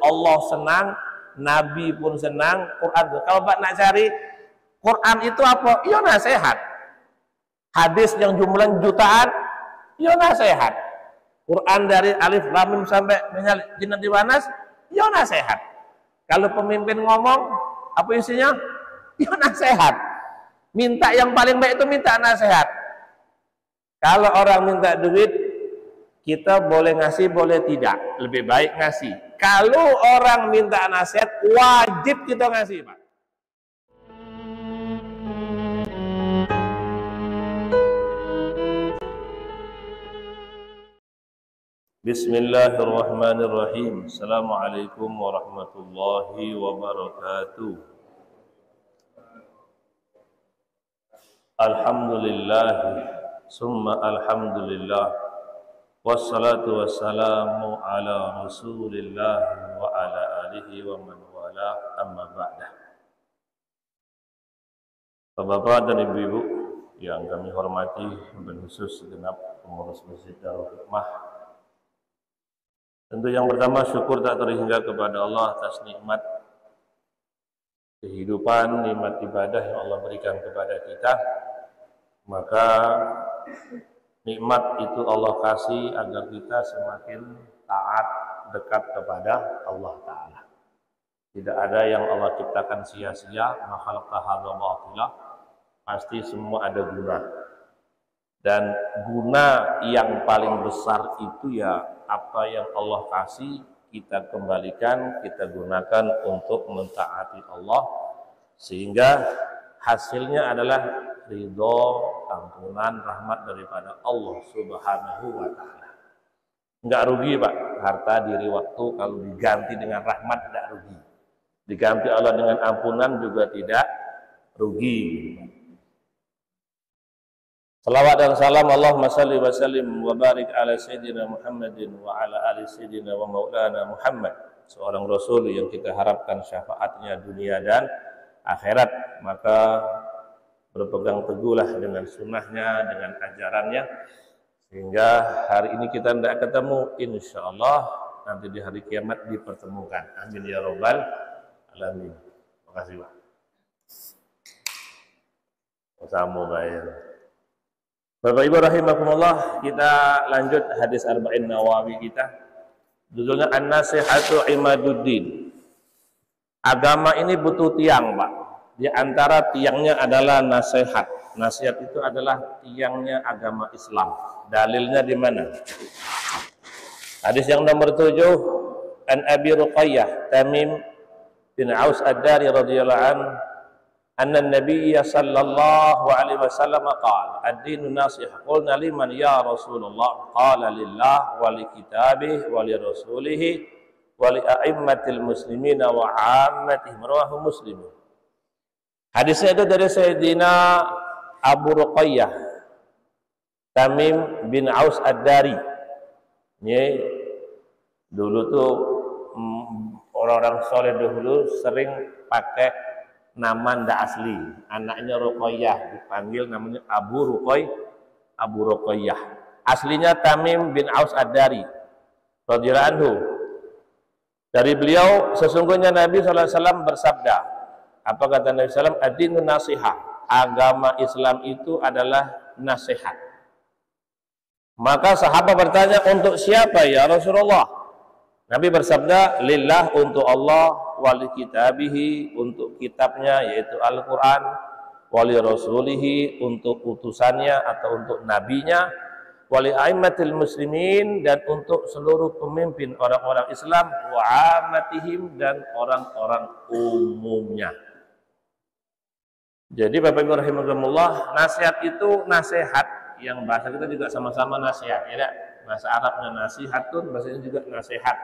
Allah senang, Nabi pun senang, Quran. Kalau Pak nak cari Quran itu apa? Ya nasihat. Hadis yang jumlah jutaan, ya nasihat. Quran dari alif lam mim sampai minal jinnati wan nas, ya nasihat. Kalau pemimpin ngomong, apa isinya? Ya nasihat. Minta yang paling baik itu minta nasihat. Kalau orang minta duit, kita boleh ngasih, boleh tidak. Lebih baik ngasih. Kalau orang minta nasihat, wajib kita ngasih, Pak. Bismillahirrahmanirrahim. Assalamualaikum warahmatullahi wabarakatuh. Alhamdulillah, summa alhamdulillah, wassalatu wassalamu ala rasulillah wa ala alihi wa man wala, amma ba'da. Bapak-bapak dan ibu-ibu yang kami hormati, khusus segenap pengurus Masjid Darul Hikmah. Tentu yang pertama syukur tak terhingga kepada Allah atas nikmat kehidupan, nikmat ibadah yang Allah berikan kepada kita. Maka nikmat itu Allah kasih agar kita semakin taat, dekat kepada Allah Ta'ala. Tidak ada yang Allah ciptakan sia-sia, makhluk tahadha batilah, pasti semua ada guna. Dan guna yang paling besar itu ya apa yang Allah kasih, kita kembalikan, kita gunakan untuk mentaati Allah, sehingga hasilnya adalah ridho, ampunan, rahmat daripada Allah Subhanahu wa Ta'ala. Enggak rugi, Pak, harta diri waktu kalau diganti dengan rahmat tidak rugi. Diganti Allah dengan ampunan juga tidak rugi. Salawat dan salam Allahumma salli wa sallim wa barik ala Sayyidina Muhammadin wa ala ali Sayyidina wa maulana Muhammad, seorang Rasul yang kita harapkan syafaatnya dunia dan akhirat. Maka berpegang teguhlah dengan sunnahnya, dengan ajarannya, sehingga hari ini kita tidak ketemu, insya Allah nanti di hari kiamat dipertemukan. Amin ya rabbal alamin. Terima kasih, Pak. Bersama baik. Bapak Ibu rahimakumullah, kita lanjut hadis Arba'in Nawawi kita. Judulnya An-Nasihatu Imaduddin. Agama ini butuh tiang, Pak. Di antara tiangnya adalah nasihat. Nasihat itu adalah tiangnya agama Islam. Dalilnya di mana? Hadis yang nomor 7, An Abi Ruqayyah Tamim bin Aus Ad-Dari radhiyallahu anhu, anna an-nabiy sallallahu alaihi wasallam qala ad-dinu nasihah. Qulna liman ya Rasulullah? Qala lillah wa li kitabih wa li rasulih wa li a'immatil muslimina wa 'ammatihim. Rawahu Muslim. Hadisnya itu dari Sayyidina Abu Ruqayyah Tamim bin Aus Ad-Dari. Ini dulu tuh orang-orang soleh dahulu sering pakai nama ndak asli. Anaknya Ruqayyah dipanggil namanya Abu Ruqayyah. Aslinya Tamim bin Aus Ad-Dari radhiyallahu anhu. Dari beliau, sesungguhnya Nabi SAW bersabda. Apa kata Nabi SAW? Ad-dinu nasihah. Agama Islam itu adalah nasihat. Maka sahabat bertanya, untuk siapa ya Rasulullah? Nabi bersabda, lillah, untuk Allah, wali kitabihi, untuk kitabnya yaitu Al-Quran, wali rasulihi, untuk utusannya atau untuk nabinya, wali a'immatil muslimin, dan untuk seluruh pemimpin orang-orang Islam, wa amatihim, dan orang-orang umumnya. Jadi Bapak Ibu rahimakumullah, nasihat itu nasihat, yang bahasa kita juga sama-sama nasihat, ya. Bahasa Arabnya nasihatun, bahasanya juga nasihat.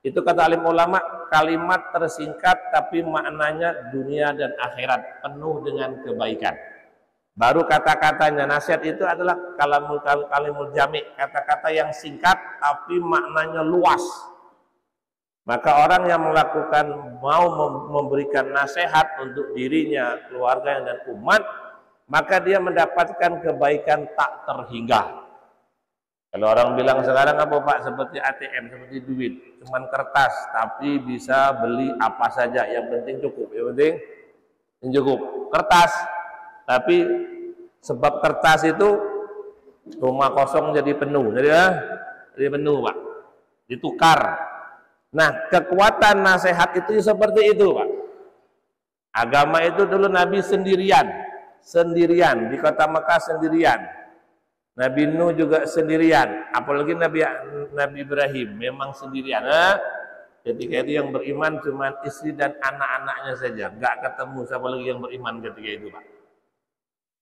Itu kata alim ulama, kalimat tersingkat tapi maknanya dunia dan akhirat, penuh dengan kebaikan. Baru kata-katanya. Nasihat itu adalah kalimul jami', kata-kata yang singkat tapi maknanya luas. Maka orang yang melakukan, mau memberikan nasihat untuk dirinya, keluarga dan umat, maka dia mendapatkan kebaikan tak terhingga. Kalau orang bilang sekarang apa Pak? Seperti ATM, seperti duit, cuman kertas, tapi bisa beli apa saja. Yang penting cukup, yang penting cukup. Kertas, tapi sebab kertas itu rumah kosong jadi penuh, jadi penuh Pak, ditukar. Nah, kekuatan nasihat itu seperti itu Pak. Agama itu dulu Nabi sendirian di kota Mekah sendirian. Nabi Nuh juga sendirian, apalagi Nabi Ibrahim memang sendirian. Ketika itu yang beriman cuma istri dan anak-anaknya saja, nggak ketemu siapa lagi yang beriman ketika itu Pak.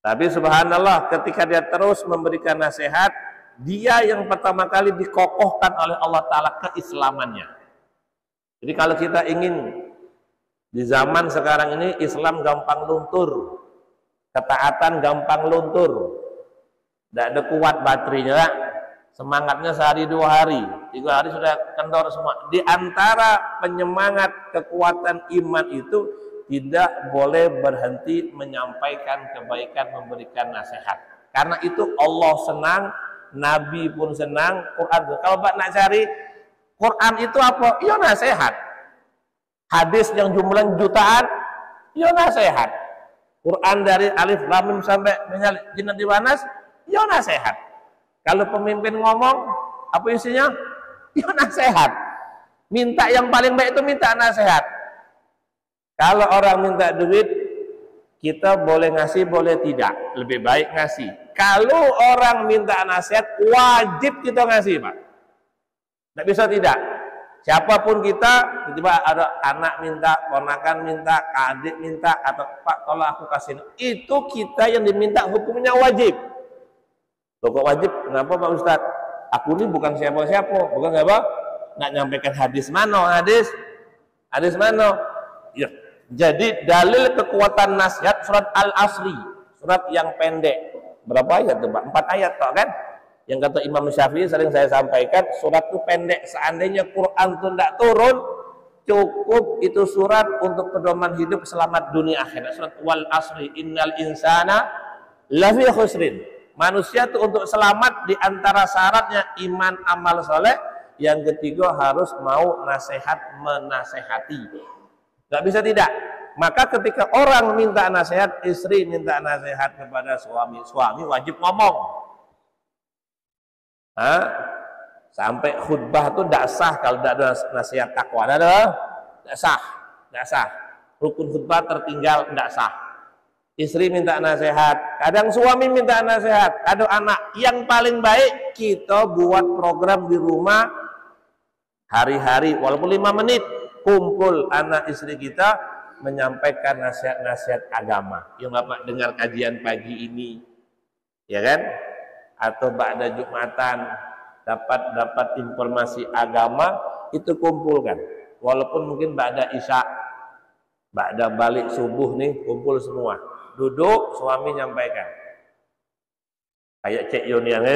Tapi subhanallah, ketika dia terus memberikan nasihat, dia yang pertama kali dikokohkan oleh Allah Ta'ala keislamannya. Jadi kalau kita ingin di zaman sekarang ini Islam gampang luntur, ketaatan gampang luntur, tidak ada kuat baterainya, semangatnya sehari 2 hari, 3 hari sudah kendor semua. Di antara penyemangat kekuatan iman itu tidak boleh berhenti menyampaikan kebaikan, memberikan nasihat. Karena itu Allah senang, Nabi pun senang, Quran. Kalau Pak nak cari Quran itu apa? Ya nasihat. Hadis yang jumlahnya jutaan, ya nasihat. Quran dari alif lam mim sampai minal jinnati wan nas, ya nasihat. Kalau pemimpin ngomong, apa isinya? Ya nasihat. Minta yang paling baik itu minta nasihat. Kalau orang minta duit, kita boleh ngasih, boleh tidak. Lebih baik ngasih. Kalau orang minta nasihat, wajib kita ngasih Pak. Tidak bisa tidak. Siapapun kita, tiba-tiba ada anak minta, ponakan minta, adik minta, atau Pak tolong aku kasih. Itu kita yang diminta hukumnya wajib. Kok wajib? Kenapa Pak Ustadz? Aku ini bukan siapa-siapa, bukan apa? Nak nyampaikan hadis mana? Hadis mana? Ya. Jadi dalil kekuatan nasihat surat Al-Asri, surat yang pendek. Berapa ayat tuh Pak? 4 ayat toh kan? Yang kata Imam Syafi'i sering saya sampaikan, surat itu pendek. Seandainya Quran itu tidak turun, cukup itu surat untuk pedoman hidup selamat dunia akhirat. Surat Wal Asri, innal insana lafi khusrin. Manusia itu untuk selamat di antara syaratnya iman, amal soleh. Yang ketiga harus mau nasihat, menasehati. Gak bisa tidak. Maka ketika orang minta nasihat, istri minta nasihat kepada suami, suami wajib ngomong. Sampai khutbah itu tidak sah kalau tidak ada nasihat takwa. Tidak sah. Rukun khutbah tertinggal, tidak sah. Istri minta nasihat, kadang suami minta nasihat, ada anak. Yang paling baik kita buat program di rumah hari-hari, walaupun 5 menit, kumpul anak istri kita menyampaikan nasihat-nasihat agama. Yang Bapak dengar kajian pagi ini, ya kan? Atau ba'da Jumatan dapat informasi agama, itu kumpulkan. Walaupun mungkin ba'da Isya, ba'da balik subuh nih, kumpul semua. Duduk, suami nyampaikan. Kayak Cek Yoni yang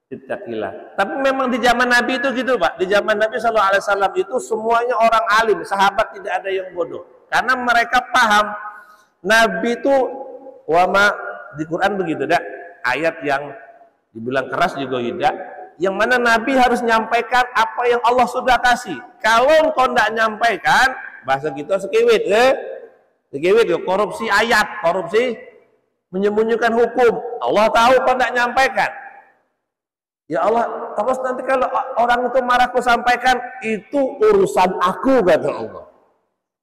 ittaqillah. Tapi memang di zaman Nabi itu gitu Pak. Di zaman Nabi SAW itu semuanya orang alim, sahabat tidak ada yang bodoh. Karena mereka paham Nabi itu wama di Quran begitu dah. Ayat yang dibilang keras juga tidak. Yang mana Nabi harus nyampaikan apa yang Allah sudah kasih. Kalau engkau tidak nyampaikan, bahasa kita sekiwit, sekiwit, korupsi ayat, korupsi menyembunyikan hukum. Allah tahu kau tidak nyampaikan. Ya Allah, terus nanti kalau orang itu marah aku sampaikan, itu urusan aku, kata Allah.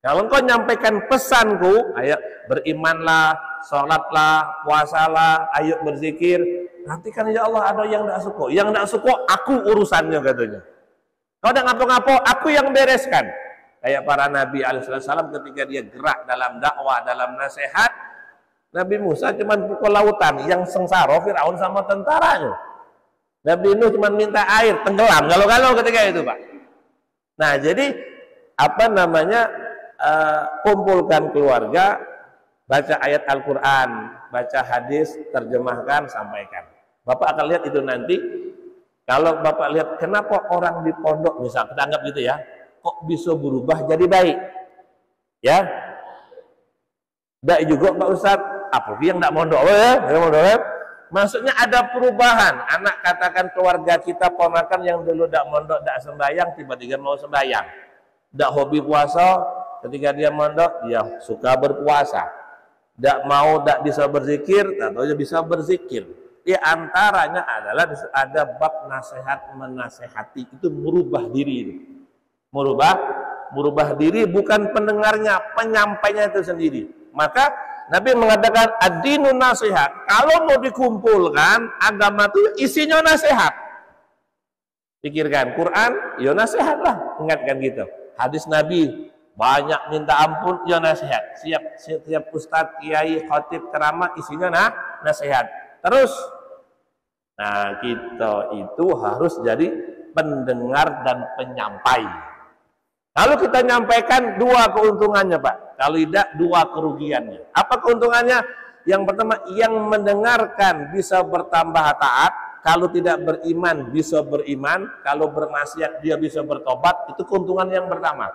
Kalau engkau nyampaikan pesanku, ayo berimanlah, sholatlah, puasalah, ayo berzikir. Nanti kan ya Allah ada yang tidak suka. Yang tidak suka, aku urusannya katanya. Kau tidak ngapo-ngapo, aku yang bereskan. Kayak para Nabi alaihissalam ketika dia gerak dalam dakwah, dalam nasihat. Nabi Musa cuma pukul lautan, yang sengsara Fir'aun sama tentaranya. Nabi Nuh cuma minta air, tenggelam, galau-galau ketika itu Pak. Nah jadi, apa namanya, kumpulkan keluarga, baca ayat Al-Quran, baca hadis, terjemahkan, sampaikan. Bapak akan lihat itu nanti. Kalau Bapak lihat kenapa orang di pondok, misal kita anggap gitu ya, kok bisa berubah jadi baik, ya? Baik juga Pak Ustadz, apalagi yang tidak mondok ya, Maksudnya ada perubahan. Anak katakan keluarga kita ponakan yang dulu tidak mondok, tidak sembahyang, tiba-tiba mau sembahyang. Tidak hobi puasa, ketika dia mondok, dia suka berpuasa. Tidak mau, tidak bisa berzikir, atau dia bisa berzikir. Di antaranya adalah ada bab nasihat menasehati, itu merubah diri. Merubah diri bukan pendengarnya, penyampainya itu sendiri. Maka Nabi mengatakan ad-dinu nasihat. Kalau mau dikumpulkan agama itu isinya nasihat. Pikirkan Quran, ya nasihat lah. Ingatkan gitu. Hadis Nabi banyak minta ampun, ya nasihat. Setiap ustadz, kiai, khatib, ceramah isinya nasihat. Terus, nah kita itu harus jadi pendengar dan penyampai. Kalau kita nyampaikan dua keuntungannya Pak, kalau tidak dua kerugiannya. Apa keuntungannya? Yang pertama, yang mendengarkan bisa bertambah taat. Kalau tidak beriman bisa beriman. Kalau bermaksiat dia bisa bertobat. Itu keuntungan yang pertama.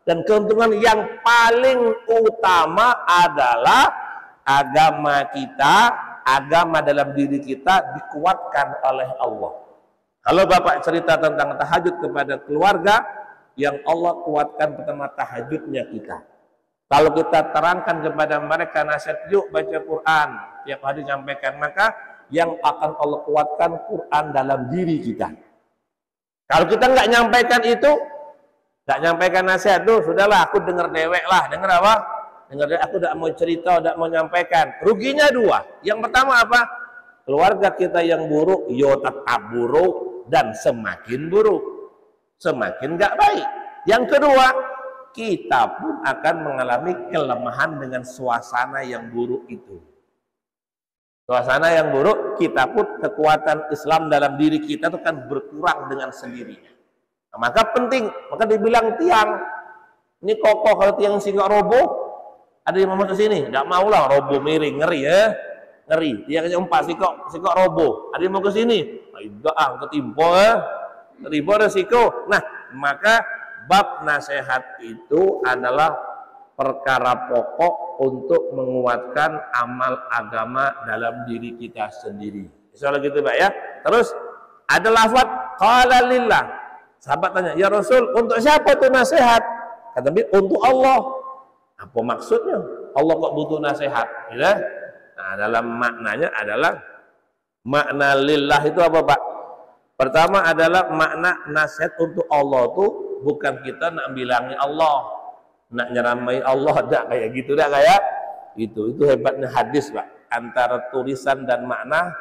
Dan keuntungan yang paling utama adalah agama kita, agama dalam diri kita dikuatkan oleh Allah. Kalau Bapak cerita tentang tahajud kepada keluarga, yang Allah kuatkan pertama tahajudnya kita. Kalau kita terangkan kepada mereka nasihat, yuk baca Quran, tiap hari nyampaikan, maka yang akan Allah kuatkan Quran dalam diri kita. Kalau kita nggak nyampaikan itu, nggak nyampaikan nasihat tuh, sudahlah aku dengar dewek lah, dengar apa? Dengar dewek, aku tidak mau cerita, tidak mau nyampaikan. Ruginya dua. Yang pertama apa? Keluarga kita yang buruk, yo tetap buruk dan semakin buruk. Semakin nggak baik. Yang kedua, kita pun akan mengalami kelemahan dengan suasana yang buruk itu. Suasana yang buruk, kita pun kekuatan Islam dalam diri kita itu kan berkurang dengan sendirinya. Nah, maka penting, maka dibilang tiang, ini kokoh, kalau tiang singgah roboh, ada yang mau ke sini, nggak mau lah, roboh miring, ngeri ya, ngeri. Tiangnya 4, sikok roboh, ada yang mau ke sini, enggak ketimpa ya. Riba resiko. Nah, maka bab nasihat itu adalah perkara pokok untuk menguatkan amal agama dalam diri kita sendiri. Soal gitu Pak ya. Terus ada lafaz qala lillah. Sahabat tanya, "Ya Rasul, untuk siapa tuh nasihat?" Kata Nabi, "Untuk Allah." Apa maksudnya? Allah kok butuh nasihat? Ya? Nah, dalam maknanya adalah makna lillah itu apa Pak? Pertama adalah makna nasihat untuk Allah tuh bukan kita nak bilangi Allah, nak nyeramai Allah, dak kayak gitu, dak kayak itu hebatnya hadis Pak. Antara tulisan dan makna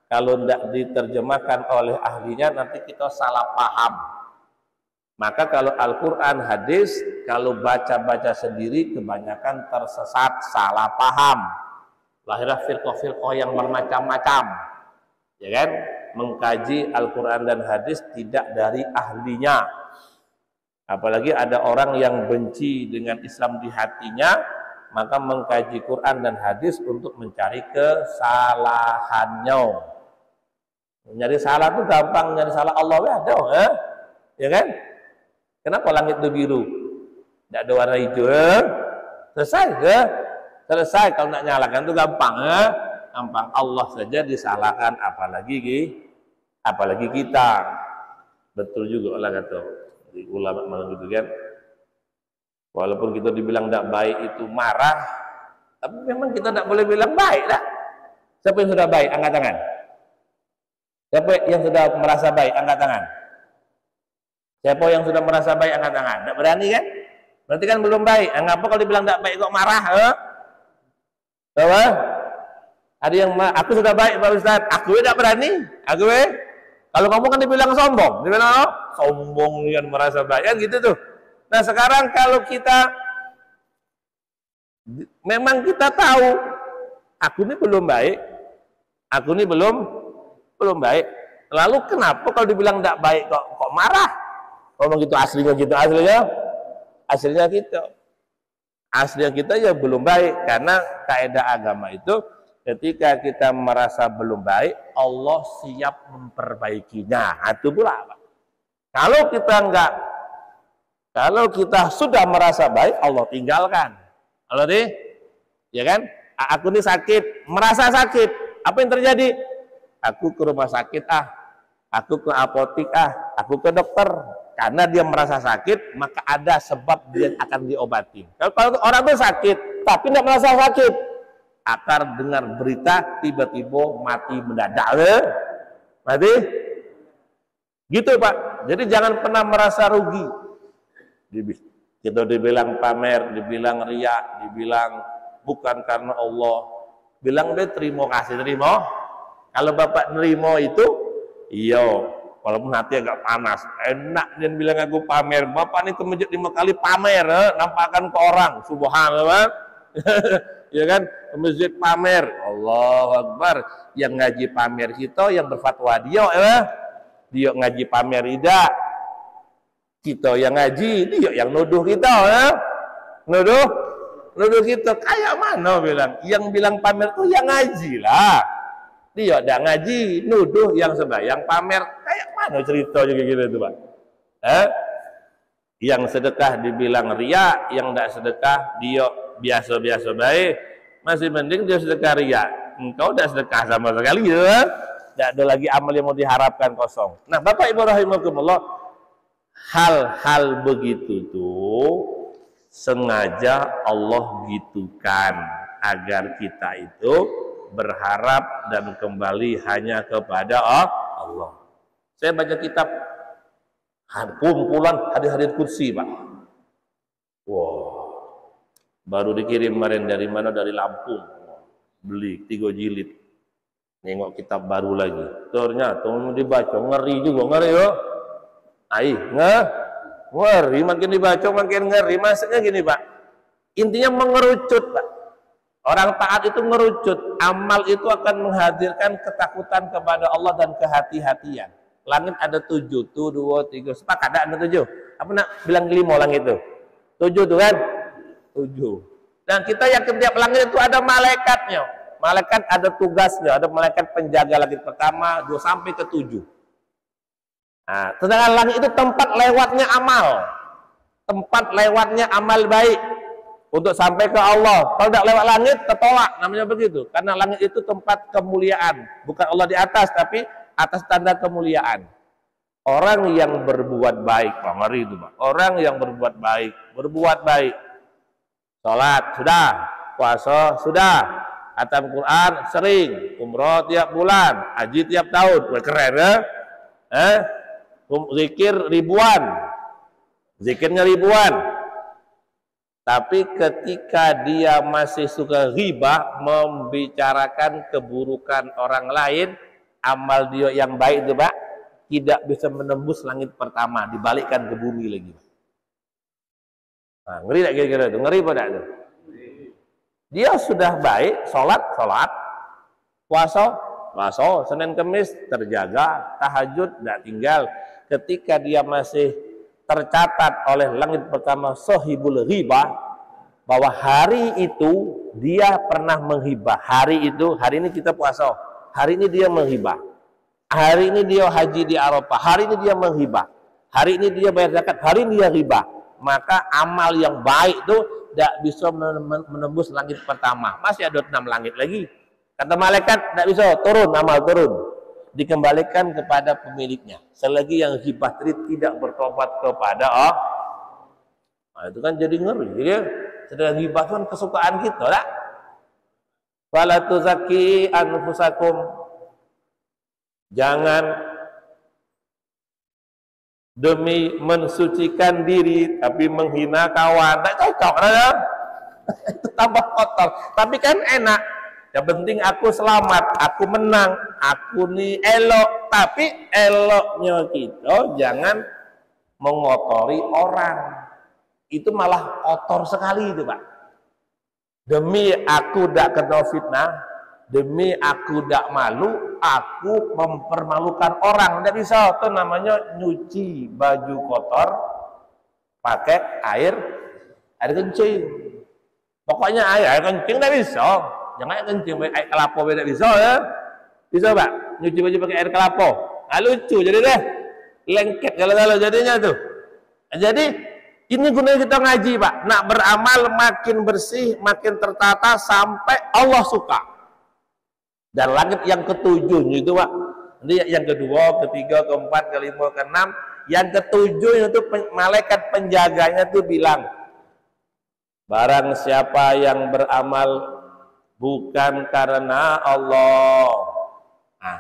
kalau tidak diterjemahkan oleh ahlinya nanti kita salah paham. Maka kalau Al-Quran hadis, kalau baca-baca sendiri kebanyakan tersesat, salah paham. Lahirlah firqah-firqah yang bermacam-macam, ya kan? Mengkaji Al-Quran dan hadis tidak dari ahlinya. Apalagi ada orang yang benci dengan Islam di hatinya, maka mengkaji Quran dan hadis untuk mencari kesalahannya. Nyari salah itu gampang, nyari salah Allah ada, ya kan? Kenapa langit itu biru? Tidak ada warna hijau, selesai, selesai. Kalau nak nyalakan itu gampang, gampang. Allah saja disalahkan, apalagi kita. Betul juga Allah kata ulama malam gitu kan. Walaupun kita dibilang tidak baik itu marah, tapi memang kita tidak boleh bilang baik lah. Siapa yang sudah baik angkat tangan? Siapa yang sudah merasa baik angkat tangan? Siapa yang sudah merasa baik angkat tangan? Tidak berani kan? Berarti kan belum baik. Ngapa kalau dibilang tidak baik kok marah? Coba. Ada yang aku sudah baik Pak Ustaz, aku tidak berani. Kalau kamu kan dibilang sombong, dibilang sombong yang merasa baik kan gitu tuh. Nah sekarang kalau kita memang kita tahu aku ini belum baik, aku ini belum baik. Lalu kenapa kalau dibilang tidak baik kok marah? Ngomong gitu aslinya kita ya belum baik, karena kaidah agama itu ketika kita merasa belum baik, Allah siap memperbaikinya. Itu pula Pak. Kalau kita sudah merasa baik, Allah tinggalkan. Kalau ya kan? Aku ini sakit, merasa sakit. Apa yang terjadi? aku ke rumah sakit aku ke apotik aku ke dokter. Karena dia merasa sakit, maka ada sebab dia akan diobati. Kalau orang itu sakit, tapi tidak merasa sakit, akan dengar berita tiba-tiba mati mendadak. Mati? Gitu Pak. Jadi jangan pernah merasa rugi. Kita dibilang pamer, dibilang riak, dibilang bukan karena Allah. Bilang deh terima kasih, terima. Kalau Bapak nerima itu, iya. Walaupun hati agak panas, enak dia bilang aku pamer. Bapak ini ke masjid 5 kali pamer, nampakkan ke orang, subhanallah. Ya kan, ke masjid pamer, Allahu Akbar. Yang ngaji pamer kita, yang berfatwa dia, dia ngaji pamer tidak. Kita yang ngaji, dia yang nuduh kita, nuduh kita. Kayak mana bilang? Yang bilang pamer tuh yang ngaji lah. Dia tidak ngaji, nuduh yang sembahyang pamer. Kayak mana cerita juga gitu itu Pak? Yang sedekah dibilang ria, yang tidak sedekah dia biasa-biasa baik. Masih mending dia sedekah ria. Engkau tidak sedekah sama sekali ya. Tidak ada lagi amal yang mau diharapkan kosong. Nah Bapak Ibu rahimakumullah, hal-hal begitu tuh sengaja Allah gitukan agar kita itu berharap dan kembali hanya kepada Allah. Saya baca kitab kumpulan hadis-hadis kursi Pak. Wow, baru dikirim kemarin dari mana? Dari Lampung. Beli 3 jilid. Nengok kitab baru lagi. Ternyata mau dibaca ngeri juga, ngeri yo. Ngeri, makin dibaca makin ngeri. Maksudnya gini Pak. Intinya mengerucut Pak. Orang taat itu ngerucut, amal itu akan menghadirkan ketakutan kepada Allah dan kehati-hatian. Langit ada 7, 1, 2, 3, sepakat ada 7. Apa nak bilang 5 langit itu? 7 tuh kan? 7. Dan kita yakin tiap langit itu ada malaikatnya. Malaikat ada tugasnya, ada malaikat penjaga langit pertama, 2 sampai ke 7. Nah, sedangkan langit itu tempat lewatnya amal. Tempat lewatnya amal baik. Untuk sampai ke Allah. Kalau tidak lewat langit, tertolak. Namanya begitu. Karena langit itu tempat kemuliaan. Bukan Allah di atas, tapi atas tanda kemuliaan. Orang yang berbuat baik. Ngeri itu Pak. Orang yang berbuat baik. Sholat, sudah. Puasa, sudah. Khatam Quran, sering. Umroh tiap bulan. Haji tiap tahun. Keren ya? Zikir ribuan. Zikirnya ribuan. Tapi ketika dia masih suka ghibah, membicarakan keburukan orang lain, amal dia yang baik itu Pak, tidak bisa menembus langit pertama, dibalikkan ke bumi lagi. Nah, ngeri tak kira-kira itu? Ngeri pada itu? Dia sudah baik, sholat, puasa, Senin Kemis terjaga, tahajud tidak tinggal. Ketika dia masih tercatat oleh langit pertama sohibul ghibah, bahwa hari itu dia pernah menghibah. Hari ini kita puasa, hari ini dia menghibah, hari ini dia haji di Arafah, hari ini dia menghibah, hari ini dia bayar zakat, hari ini dia ghibah. Maka amal yang baik itu tidak bisa menembus langit pertama, masih ada 6 langit lagi. Kata malaikat tidak bisa turun, amal turun, dikembalikan kepada pemiliknya selagi yang ghibah tidak bertobat kepada Allah. Nah, itu kan jadi ngeri ya. Sedangkan ghibah itu kan kesukaan kita lah. Fala tuzakki anfusakum, jangan demi mensucikan diri tapi menghina kawan. Tak cocok lah. Itu tambah kotor. Tapi kan enak. Yang penting aku selamat, aku menang, aku nih elok. Tapi eloknya kita jangan mengotori orang. Itu malah kotor sekali itu Pak. Demi aku tidak kena fitnah, demi aku tidak malu, aku mempermalukan orang. Tidak bisa. Itu namanya nyuci baju kotor pakai air kencing. Pokoknya air kencing tidak bisa. Jangan air kencing, air kelapa tidak bisa ya. Bisa Pak? Nyuci baju pakai air kelapa. Nah, lucu jadi deh. Lengket kalau jadinya tuh. Jadi ini gunanya kita ngaji Pak. Nak beramal makin bersih, makin tertata sampai Allah suka. Dan langit yang ketujuh itu Pak. Nanti yang kedua, ketiga, keempat, kelima, keenam, yang ketujuh itu malaikat penjaganya tuh bilang, barang siapa yang beramal bukan karena Allah, nah,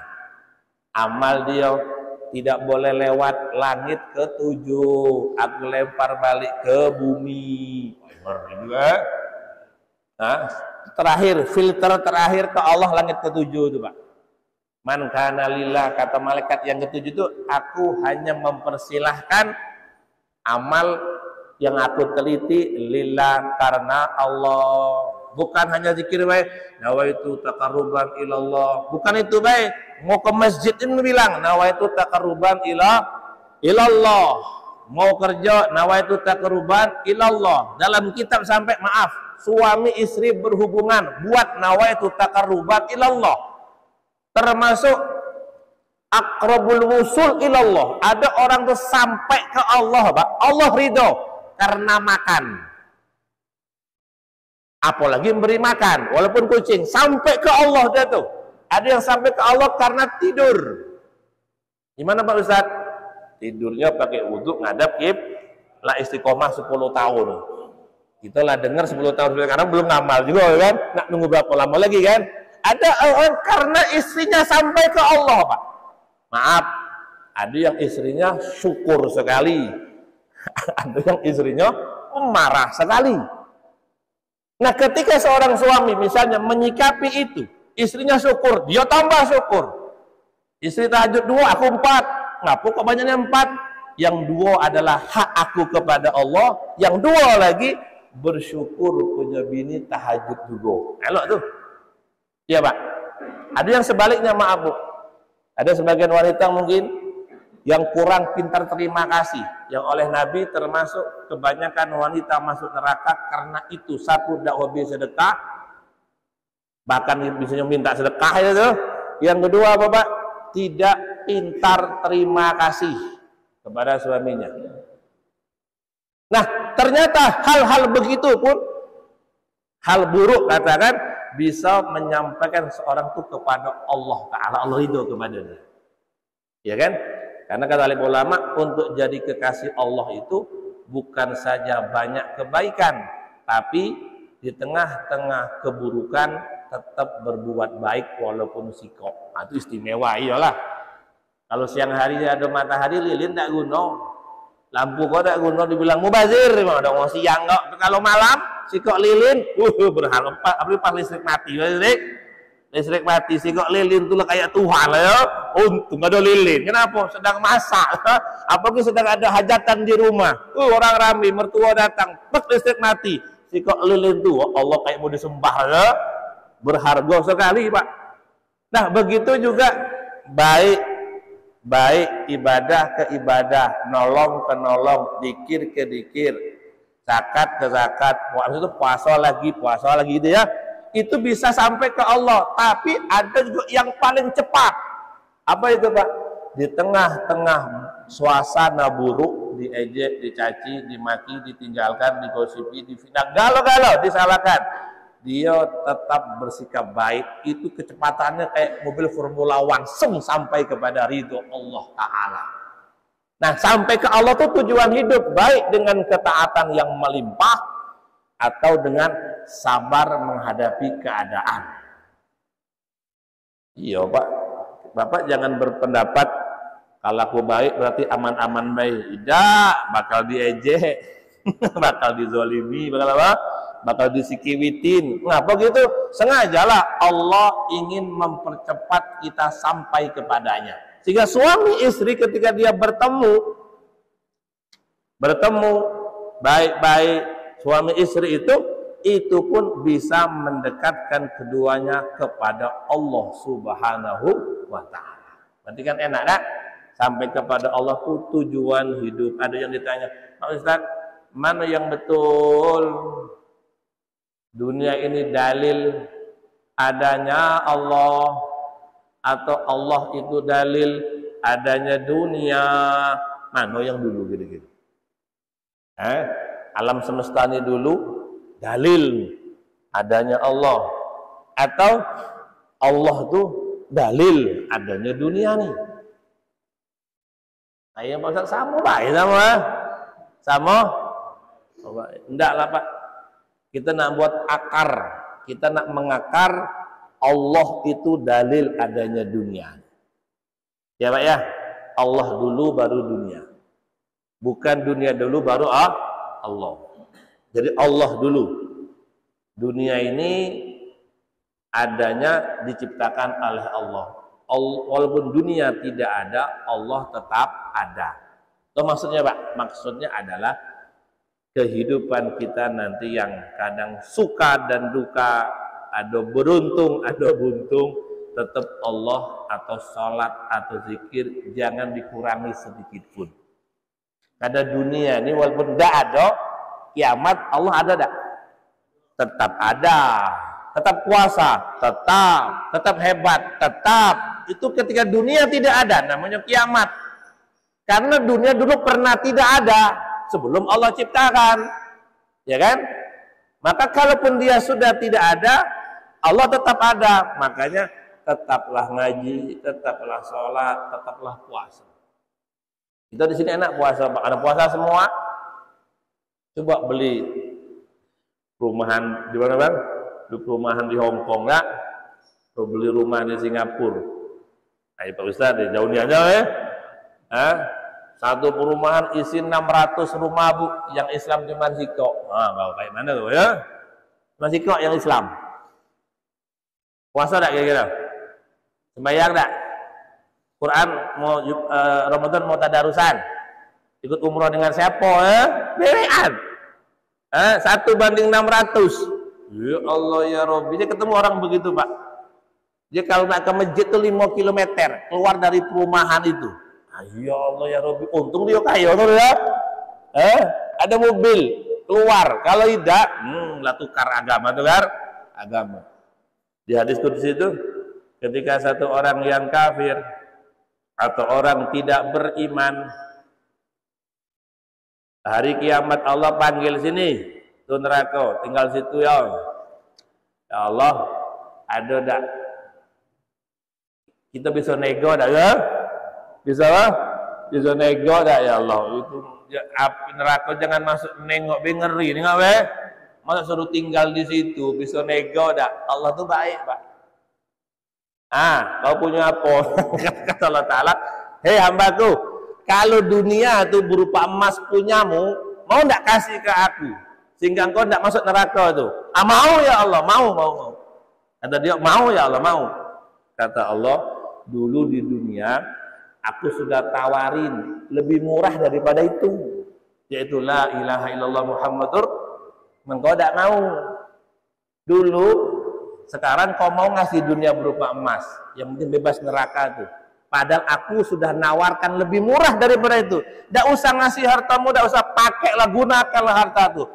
amal dia tidak boleh lewat langit ketujuh, aku lempar balik ke bumi. Nah, terakhir, filter terakhir ke Allah langit ketujuh itu Pak. Man kana lillah, kata malaikat yang ketujuh itu, aku hanya mempersilahkan amal yang aku teliti lillah, karena Allah. Bukan hanya zikir baik, nawaitu taqarruban ilallah. Bukan itu baik, mau ke masjid ini bilang nawaitu taqarruban ilallah. Mau kerja nawaitu taqarruban ilallah. Dalam kitab sampai maaf, suami istri berhubungan buat nawaitu taqarruban ilallah. Termasuk aqrabul wusul ilallah. Ada orang tuh sampai ke Allah, Pak. Allah ridho karena makan. Apalagi memberi makan, walaupun kucing, sampai ke Allah dia tuh. Ada yang sampai ke Allah karena tidur. Gimana Pak Ustaz? Tidurnya pakai wudhu, ngadap lah istiqomah 10 tahun. Kita lah dengar 10 tahun karena belum ngamal juga kan? Nak nunggu berapa lama lagi kan? Ada orang karena istrinya sampai ke Allah Pak. Maaf, ada yang istrinya syukur sekali. Ada yang istrinya marah sekali. Nah, ketika seorang suami misalnya menyikapi itu, istrinya syukur, dia tambah syukur. Istri tahajud 2, aku 4. Ngapa kok banyaknya 4? Yang 2 adalah hak aku kepada Allah, yang 2 lagi bersyukur punya bini tahajud juga. Elok tuh. Iya Pak. Ada yang sebaliknya, maaf Bu. Ada sebagian wanita mungkin yang kurang pintar terima kasih, yang oleh Nabi termasuk kebanyakan wanita masuk neraka karena itu. Satu, tidak hobi sedekah, bahkan bisa minta sedekah itu. Yang kedua Bapak, tidak pintar terima kasih kepada suaminya. Nah, ternyata hal-hal begitu pun, hal buruk katakan, bisa menyampaikan seorang itu kepada Allah Ta'ala. Allah itu kepada dia, ya kan? Karena kata alim ulama, untuk jadi kekasih Allah itu bukan saja banyak kebaikan, tapi di tengah-tengah keburukan tetap berbuat baik walaupun sikok. Nah, itu istimewa, iyalah. Kalau siang hari ada matahari, lilin tak guna, lampu kok tak guna, dibilang mubazir, memang ada mau siang kok. Kalau malam sikok lilin, berharap apalagi pas listrik mati, listrik mati, sikok lilin tuh kayak Tuhan lah ya. Untung ada lilin. Kenapa? Sedang masak. Apalagi sedang ada hajatan di rumah. Orang ramai, mertua datang, listrik mati. Sikok lilin tuh, Allah kayak mau disembah ya. Berharga sekali Pak. Nah, begitu juga baik ibadah ke ibadah, nolong ke nolong, dikir ke dikir, zakat ke zakat, puasa lagi gitu ya. Itu bisa sampai ke Allah. Tapi ada juga yang paling cepat. Apa itu Pak? Di tengah-tengah suasana buruk, diejek, dicaci, dimaki, ditinggalkan, digosipi, difitnah, galau-galau, disalahkan, dia tetap bersikap baik. Itu kecepatannya kayak mobil Formula 1, sampai kepada ridho Allah Ta'ala. Nah, sampai ke Allah itu tujuan hidup, baik dengan ketaatan yang melimpah atau dengan sabar menghadapi keadaan. Iya Pak. Bapak jangan berpendapat kalau aku baik berarti aman-aman baik. Tidak, bakal diejek, bakal dizolimi, bakal apa? Bakal disikiwitin. Ngapa gitu? Sengajalah Allah ingin mempercepat kita sampai kepadanya. Sehingga suami istri ketika dia bertemu baik-baik, suami istri itu pun bisa mendekatkan keduanya kepada Allah Subhanahu wa Ta'ala. Berarti kan enak kan? Sampai kepada Allah itu tujuan hidup. Ada yang ditanya, Pak Ustaz, mana yang betul? Dunia ini dalil adanya Allah, atau Allah itu dalil adanya dunia? Mana yang dulu gitu-gitu? Alam semesta ini dulu dalil adanya Allah, atau Allah tuh dalil adanya dunia nih. Ayo Pak Ustaz, sama Pak, ya sama? Enggak lah Pak. Kita nak buat akar, kita nak mengakar Allah itu dalil adanya dunia. Ya Pak ya, Allah dulu baru dunia. Bukan dunia dulu baru Allah. Jadi Allah dulu. Dunia ini adanya diciptakan oleh Allah. Walaupun dunia tidak ada, Allah tetap ada. Itu maksudnya Pak? Maksudnya adalah kehidupan kita nanti yang kadang suka dan duka, ada beruntung, ada buntung, tetap Allah atau sholat atau zikir jangan dikurangi sedikit pun. Karena dunia ini walaupun tidak ada, kiamat Allah ada tak? Tetap ada. Tetap kuasa, tetap hebat, tetap. Itu ketika dunia tidak ada, namanya kiamat. Karena dunia dulu pernah tidak ada sebelum Allah ciptakan, ya kan? Maka kalaupun dia sudah tidak ada, Allah tetap ada. Makanya tetaplah ngaji, tetaplah sholat, tetaplah puasa. Kita di sini enak puasa, Pak. Ada puasa semua. Coba beli rumahan di mana Bang? Rumahan di Hong Kong nggak? Atau beli rumah di Singapura? Ayo Pak Ustadz, jauh nih aja ya. Satu perumahan isi 600 rumah Bu, yang Islam cuma Siko. Kalau kayak mana tuh ya? Cuma Siko yang Islam. Puasa enggak kira-kira? Sembahyang enggak? Quran mau Ramadan mau tadarusan. Ikut umroh dengan siapa ya? Berean. 1:600. Ya Allah ya Rabbi. Dia ketemu orang begitu Pak. Dia kalau nak ke masjid tuh 5 km keluar dari perumahan itu. Ya Allah ya Rabbi, untung dia kaya tuh ya. Ada mobil keluar, kalau tidak, lah tukar agama, tukar agama. Di hadis qudsi itu, ketika satu orang yang kafir atau orang tidak beriman, hari kiamat Allah panggil sini, tuh neraka, tinggal situ ya. Ya Allah, ada tak? Kita bisa nego tak ya? Bisa lah, bisa nego tak ya Allah? Itu ya, api neraka jangan masuk nengok ngeri, nengok be. Masa suruh tinggal di situ, bisa nego tak? Allah tuh baik Pak. Kau punya apa? Kata Allah Ta'ala, hei hambaku, kalau dunia itu berupa emas punyamu, mau ndak kasih ke aku? Sehingga engkau ndak masuk neraka itu. Mau ya Allah, mau. Kata dia, mau ya Allah, mau. Kata Allah, dulu di dunia, aku sudah tawarin lebih murah daripada itu, yaitu la ilaha illallah Muhammadur. Engkau tidak mau dulu, sekarang kau mau ngasih dunia berupa emas, yang penting bebas neraka itu. Padahal aku sudah nawarkan lebih murah daripada itu. Tidak usah ngasih hartamu, tidak usah pakailah, gunakanlah harta itu.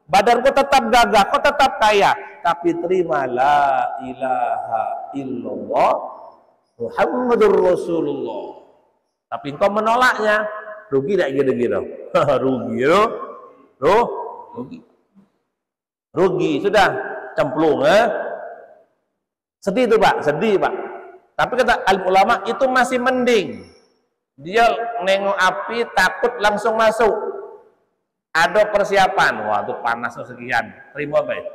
Badanku tetap gagah, kau tetap kaya, tapi terima la ilaha illallah Muhammadur Rasulullah. Tapi engkau menolaknya, rugi tak kira-kira? Rugi, sudah cemplung. Sedih itu Pak, sedih Pak. Tapi kata alim ulama itu masih mending. Dia nengok api takut langsung masuk. Ada persiapan, wah itu panas sekian, terima baik.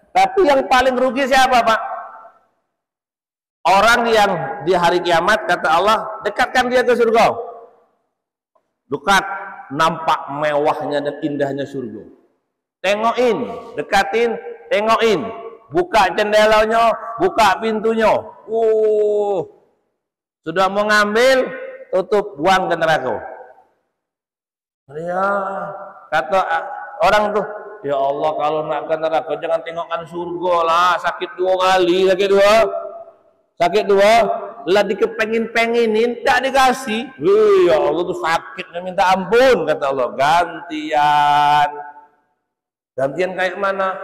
Tapi yang paling rugi siapa Pak? Orang yang di hari kiamat kata Allah dekatkan dia ke surga. Dekat, nampak mewahnya dan indahnya surga. Tengokin, dekatin, tengokin. Buka jendelanya, buka pintunya. Sudah mau ngambil, tutup, buang ke neraka. Ya, kata orang tuh, ya Allah kalau nak ke neraka jangan tengokkan surga lah, sakit 2 kali, sakit dua, lah dikepengin-penginin, tak dikasih. Ya Allah tuh sakitnya minta ampun, kata Allah. Gantian kayak mana?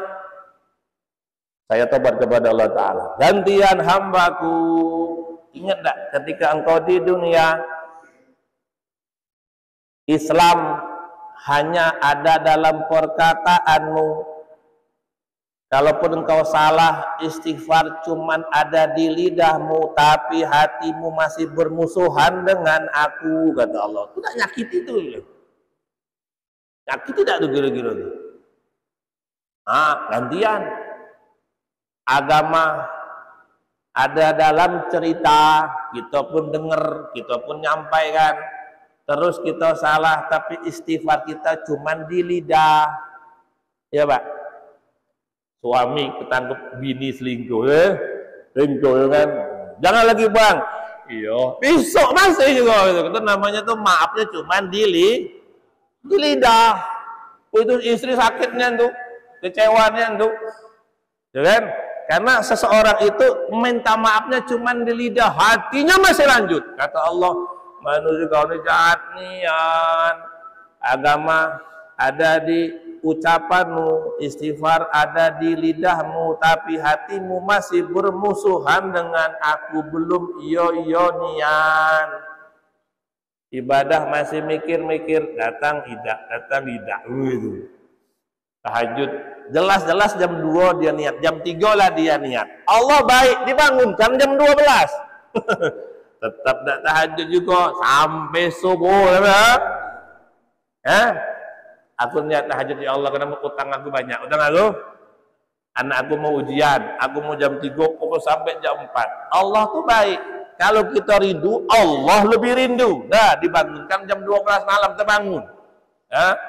Saya tobat kepada Allah Ta'ala. Gantian hambaku. Ingat tak ketika engkau di dunia, Islam hanya ada dalam perkataanmu, Kalaupun engkau salah, istighfar cuman ada di lidahmu, tapi hatimu masih bermusuhan dengan aku, kata Allah. Itu tidak nyakit itu. Nyakit tidak tuh kira-kira tuh. Gantian. Agama ada dalam cerita, kita pun dengar, kita pun nyampaikan. Terus kita salah, tapi istighfar kita cuman di lidah. Ya Pak? Suami ketangkep bini selingkuh, selingkuh kan, jangan lagi bang, iya, besok masih juga, itu namanya tuh maafnya cuman di lidah, itu istri sakitnya tuh, kecewanya tuh, ya kan? Karena seseorang itu minta maafnya cuman di lidah, hatinya masih lanjut. Kata Allah, manusia kau ini jahat nian, agama ada di ucapanmu, istighfar ada di lidahmu, tapi hatimu masih bermusuhan dengan aku, belum iyo nian. Ibadah masih mikir-mikir, datang tidak itu. Tahajud jelas-jelas jam 2 dia niat, jam 3 lah dia niat. Allah baik dibangunkan jam 12. Tetap tidak tahajud juga sampai subuh ya. Aku niat tahajud, ya Allah, kenapa utang aku banyak? Utang aku? Anak aku mau ujian, aku mau jam 3 pokok sampai jam 4. Allah tuh baik. Kalau kita rindu, Allah lebih rindu. Nah, dibangunkan jam 12 malam terbangun. Ya.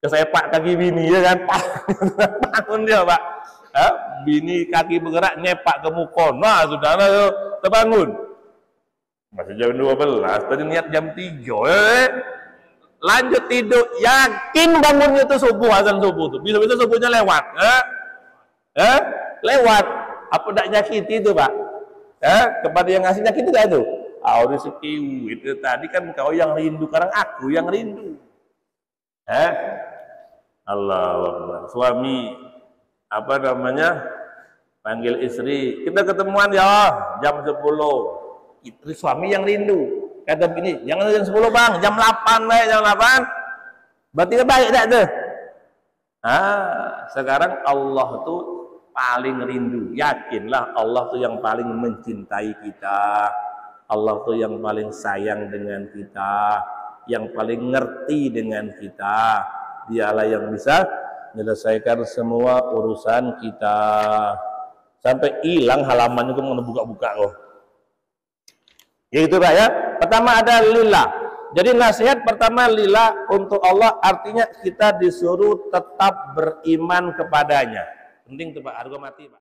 Kesepak kaki bini, ya kan? Bangun dia, Pak. Ya. Bini kaki bergerak, nyepak ke muka. Nah, sudah terbangun. Masih jam 12, tadi niat jam 3. Lanjut tidur, yakin bangunnya itu subuh, azan subuh tuh. Bisa-bisa subuhnya lewat. Lewat. Apa tidak nyakiti itu, Pak? Kepada yang ngasih nyakiti tidak itu? Rezeki itu tadi kan kau yang rindu, sekarang aku yang rindu. Allahu Akbar. Suami apa namanya? Panggil istri, kita ketemuan ya jam 10. Istri suami yang rindu. Kata begini, jangan jam 10 bang, jam 8 jam 8. Berarti baik tak tuh? Sekarang Allah tuh paling rindu. Yakinlah Allah tuh yang paling mencintai kita. Allah tuh yang paling sayang dengan kita, yang paling ngerti dengan kita. Dialah yang bisa menyelesaikan semua urusan kita. Sampai hilang halaman itu mau buka-buka kok. Ya itu Pak ya. Pertama ada lillah. Jadi nasihat pertama lillah untuk Allah, artinya kita disuruh tetap beriman kepadanya. Penting tuh Pak, harga mati Pak.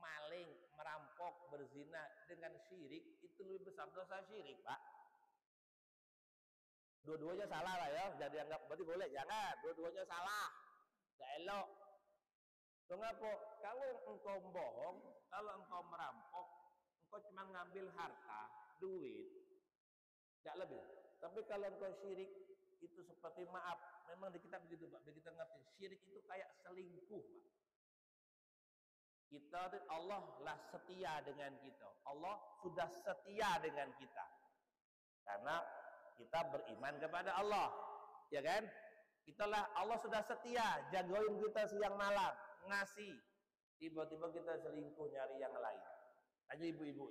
Maling, merampok, berzina dengan syirik itu lebih besar dosa syirik Pak. Dua-duanya salah lah ya, jadi anggap berarti boleh, jangan, dua-duanya salah, gak elok. Kenapa? Kalau engkau bohong, kalau engkau merampok, engkau cuma ngambil harta, duit, gak lebih. Tapi kalau engkau syirik, itu seperti maaf, memang di kitab begitu Pak, biar kita ngerti, syirik itu kayak selingkuh Pak. Kita, Allah lah setia dengan kita. Allah sudah setia dengan kita. Karena kita beriman kepada Allah. Ya kan? Itulah Allah sudah setia, jagain kita siang malam, ngasih. Tiba-tiba kita selingkuh nyari yang lain. Tanya ibu-ibu.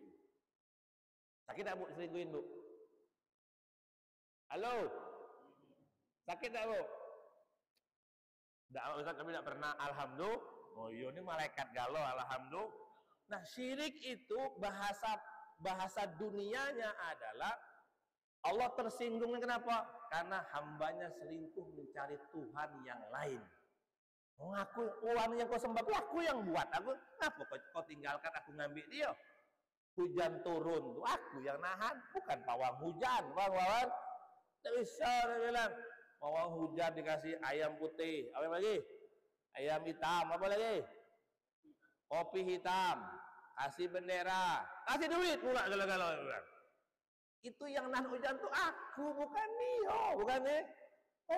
Sakit tak Bu selingkuhin Bu? Halo? Sakit tak Bu? Tidak, Ustaz, kami tidak pernah. Alhamdulillah. Oh iya, ini malaikat galau, alhamdulillah. Nah, syirik itu bahasa dunianya adalah Allah tersinggung. Kenapa? Karena hambanya selingkuh mencari Tuhan yang lain. Aku uang yang kau sembah, aku yang buat. Kenapa kau tinggalkan aku ngambil dia? Hujan turun, aku yang nahan, bukan pawang hujan, bang. Tidak bisa, dia bilang. Mau hujan dikasih ayam putih, apa lagi? Ayam hitam, apa lagi? Kopi hitam, kasih bendera, kasih duit pula galau-galau. Itu yang nahan hujan tuh aku, bukan Nio, bukan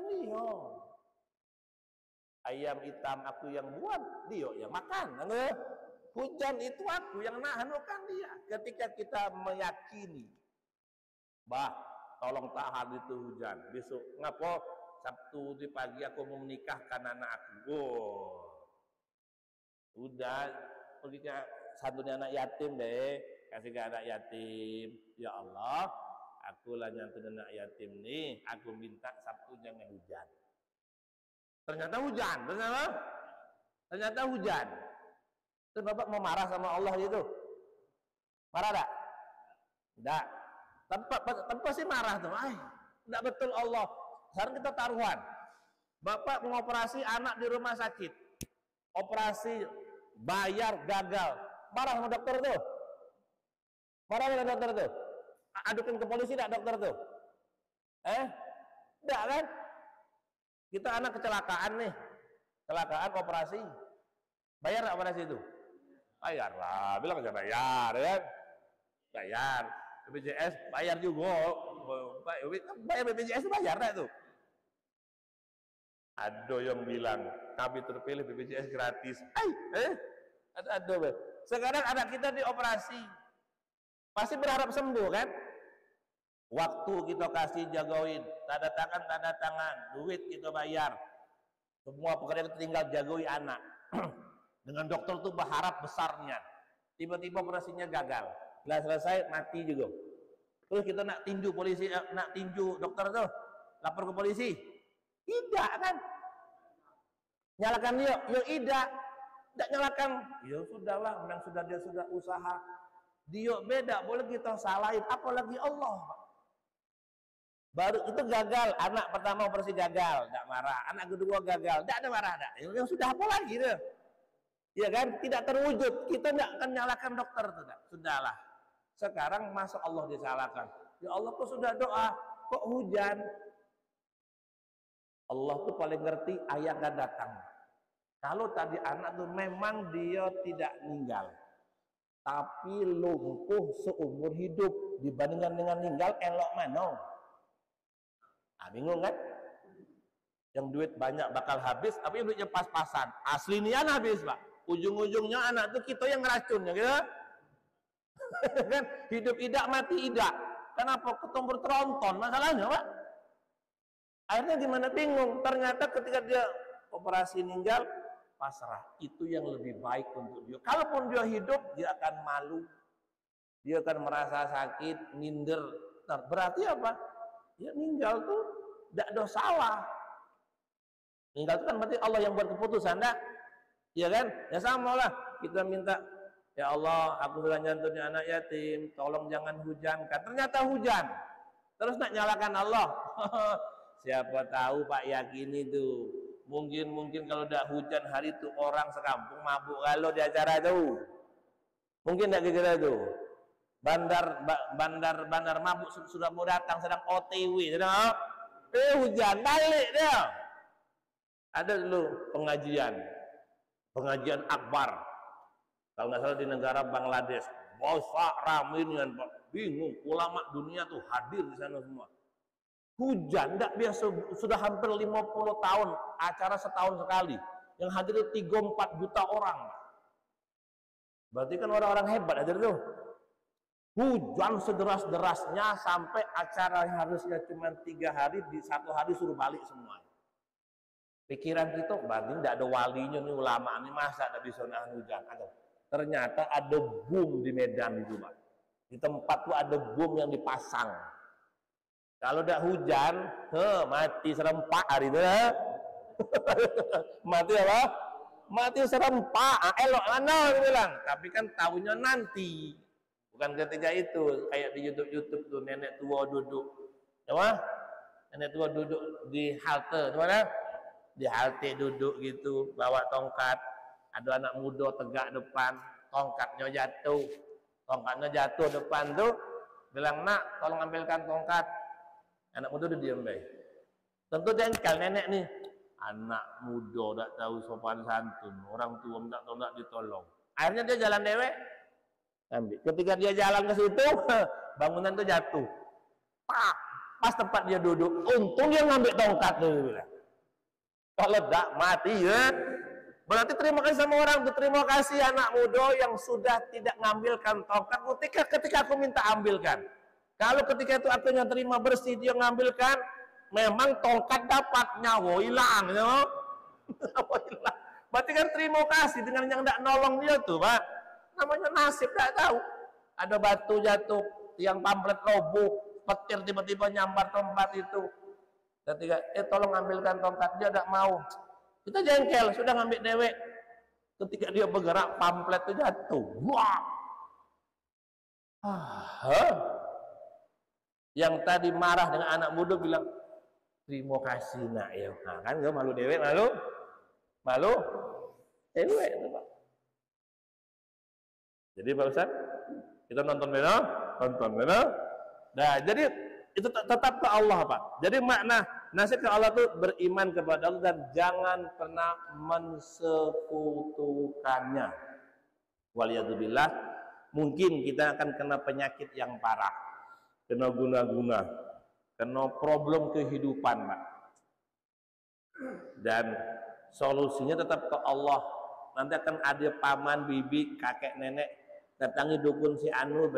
Nio. Ayam hitam aku yang buat, Dio yang makan. Hujan itu aku yang nahan, bukan dia. Ketika kita meyakini, bah, tolong tahan itu hujan. Besok ngapo? Sabtu di pagi aku mau menikahkan anak aku. Udah pergi ke santunya anak yatim deh, kasih ke anak yatim. Ya Allah, aku lah nyantun anak yatim nih. Aku minta Sabtu jangan hujan. Ternyata hujan, ternyata hujan. Terus Bapak mau marah sama Allah gitu? Marah tak? Tidak. Tanpa sih marah tuh. Tidak betul Allah. Sekarang kita taruhan. Bapak mengoperasi anak di rumah sakit. Operasi bayar gagal. Marah sama dokter tuh? Marah sama dokter tuh? Adukan ke polisi tidak dokter tuh? Tidak kan? Kita anak kecelakaan nih. Kecelakaan operasi. Bayar nggak operasi itu? Bayar lah, bilang aja bayar kan? Bayar. BPJS bayar juga. Bayar BPJS bayar nggak tuh? Ada yang bilang kami terpilih BPJS gratis. Ada. Sekarang anak kita dioperasi, pasti berharap sembuh kan? Waktu kita kasih jagoin, tanda tangan, duit kita bayar. Semua pekerjaan tinggal jagoi anak. Dengan dokter tuh berharap besarnya. Tiba-tiba operasinya gagal. Setelah selesai mati juga. Terus kita nak tinju polisi, nak tinju dokter tuh, lapor ke polisi. Tidak kan? Nyalakan dia, yo tidak. Tidak nyalakan. Ya sudahlah, memang sudah dia sudah usaha. Dia beda, boleh kita salahin. Apalagi Allah. Baru itu gagal, anak pertama operasi gagal, tidak marah. Anak kedua gagal, tidak ada marah. Yang sudah apa lagi tuh? Ya kan, tidak terwujud. Kita tidak akan nyalakan dokter tuh. Sudahlah. Sekarang masa Allah disalahkan? Ya Allah kok sudah doa, kok hujan? Allah tuh paling ngerti ayah akan datang. Kalau tadi anak tuh memang dia tidak meninggal, tapi lumpuh seumur hidup dibandingkan dengan meninggal elok mana? Bingung kan? Yang duit banyak bakal habis, tapi duitnya pas-pasan. Asli nian habis, Pak. Ujung-ujungnya anak tuh kita yang ngeracunnya, gitu. Kan hidup idak mati idak. Kenapa ketumbur tronton masalahnya, Pak? Akhirnya gimana bingung. Ternyata ketika dia operasi meninggal, pasrah. Itu yang lebih baik untuk dia. Kalaupun dia hidup, dia akan malu. Dia akan merasa sakit, minder. Berarti apa? Ya meninggal tuh tidak ada salah. Meninggal itu kan berarti Allah yang buat keputusan, enggak? Iya kan? Ya sama lah. Kita minta, ya Allah, aku sudah nyantunya anak yatim, tolong jangan hujankan. Ternyata hujan. Terus nak nyalakan Allah. Siapa tahu Pak yakin itu. Mungkin kalau tidak hujan hari itu orang sekampung mabuk kalau di acara itu. Mungkin tidak kira itu. Bandar mabuk sudah mau datang, sedang OTW, sedang hujan balik dia. Ada dulu pengajian akbar, kalau nggak salah di negara Bangladesh, besar ramai dengan bingung, ulama dunia tuh hadir di sana semua. Hujan, tidak biasa, sudah hampir 50 tahun acara setahun sekali, yang hadir 3-4 juta orang. Berarti kan orang-orang hebat hadir tuh. Hujan sederas-derasnya sampai acara yang harusnya cuma 3 hari, di 1 hari suruh balik semua. Pikiran kita, banding tidak ada walinya nih ulama ini, masa tidak bisa nahan hujan. Ternyata ada bom di Medan itu, Pak. Di tempat tuh ada bom yang dipasang. Kalau tidak hujan, mati serempak hari itu. Mati apa? Mati serempak. Elok mana bilang. Tapi kan tahunya nanti. Bukan ketika itu, kayak di YouTube tuh nenek tua duduk, apa? Nenek tua duduk di halte, mana? Di halte duduk gitu, bawa tongkat. Ada anak muda tegak depan, tongkatnya jatuh depan tuh, bilang nak, tolong ambilkan tongkat. Anak muda udah diam baik. Tentu jengkel nenek nih. Anak muda tak tahu sopan santun, orang tua tak tahu nak ditolong. Akhirnya dia jalan dewek, ambil. Ketika dia jalan ke situ, bangunan itu jatuh. Pak, pas tempat dia duduk, untung dia ngambil tongkat tuh. Kalau tidak mati ya. Berarti terima kasih sama orang tuh, terima kasih anak muda yang sudah tidak ngambilkan tongkat ketika aku minta ambilkan. Kalau ketika itu aku yang terima bersih dia ngambilkan, memang tongkat dapat nyawa hilang, ya. Nyawa hilang. Berarti kan terima kasih dengan yang tidak nolong dia tuh, Pak. Namanya nasib, tidak tahu. Ada batu jatuh, tiang pamflet roboh, petir tiba-tiba nyambar tempat itu. Ketika tolong ambilkan tongkat, dia tidak mau. Kita jengkel, sudah ngambil dewek. Ketika dia bergerak, pamflet itu jatuh. Wah. Yang tadi marah dengan anak muda bilang, terima kasih nak ya. Nah, kan gak malu dewek, malu dewek itu, Pak. Jadi Pak Ustaz, kita nonton benar. Nah, jadi itu tetap ke Allah, Pak. Jadi makna nasihat ke Allah itu beriman kepada Allah dan jangan pernah mensekutukannya. Waliyadzubillah, mungkin kita akan kena penyakit yang parah, kena guna-guna, kena problem kehidupan, Pak. Dan solusinya tetap ke Allah. Nanti akan ada paman, bibi, kakek, nenek datangi dukun si anu,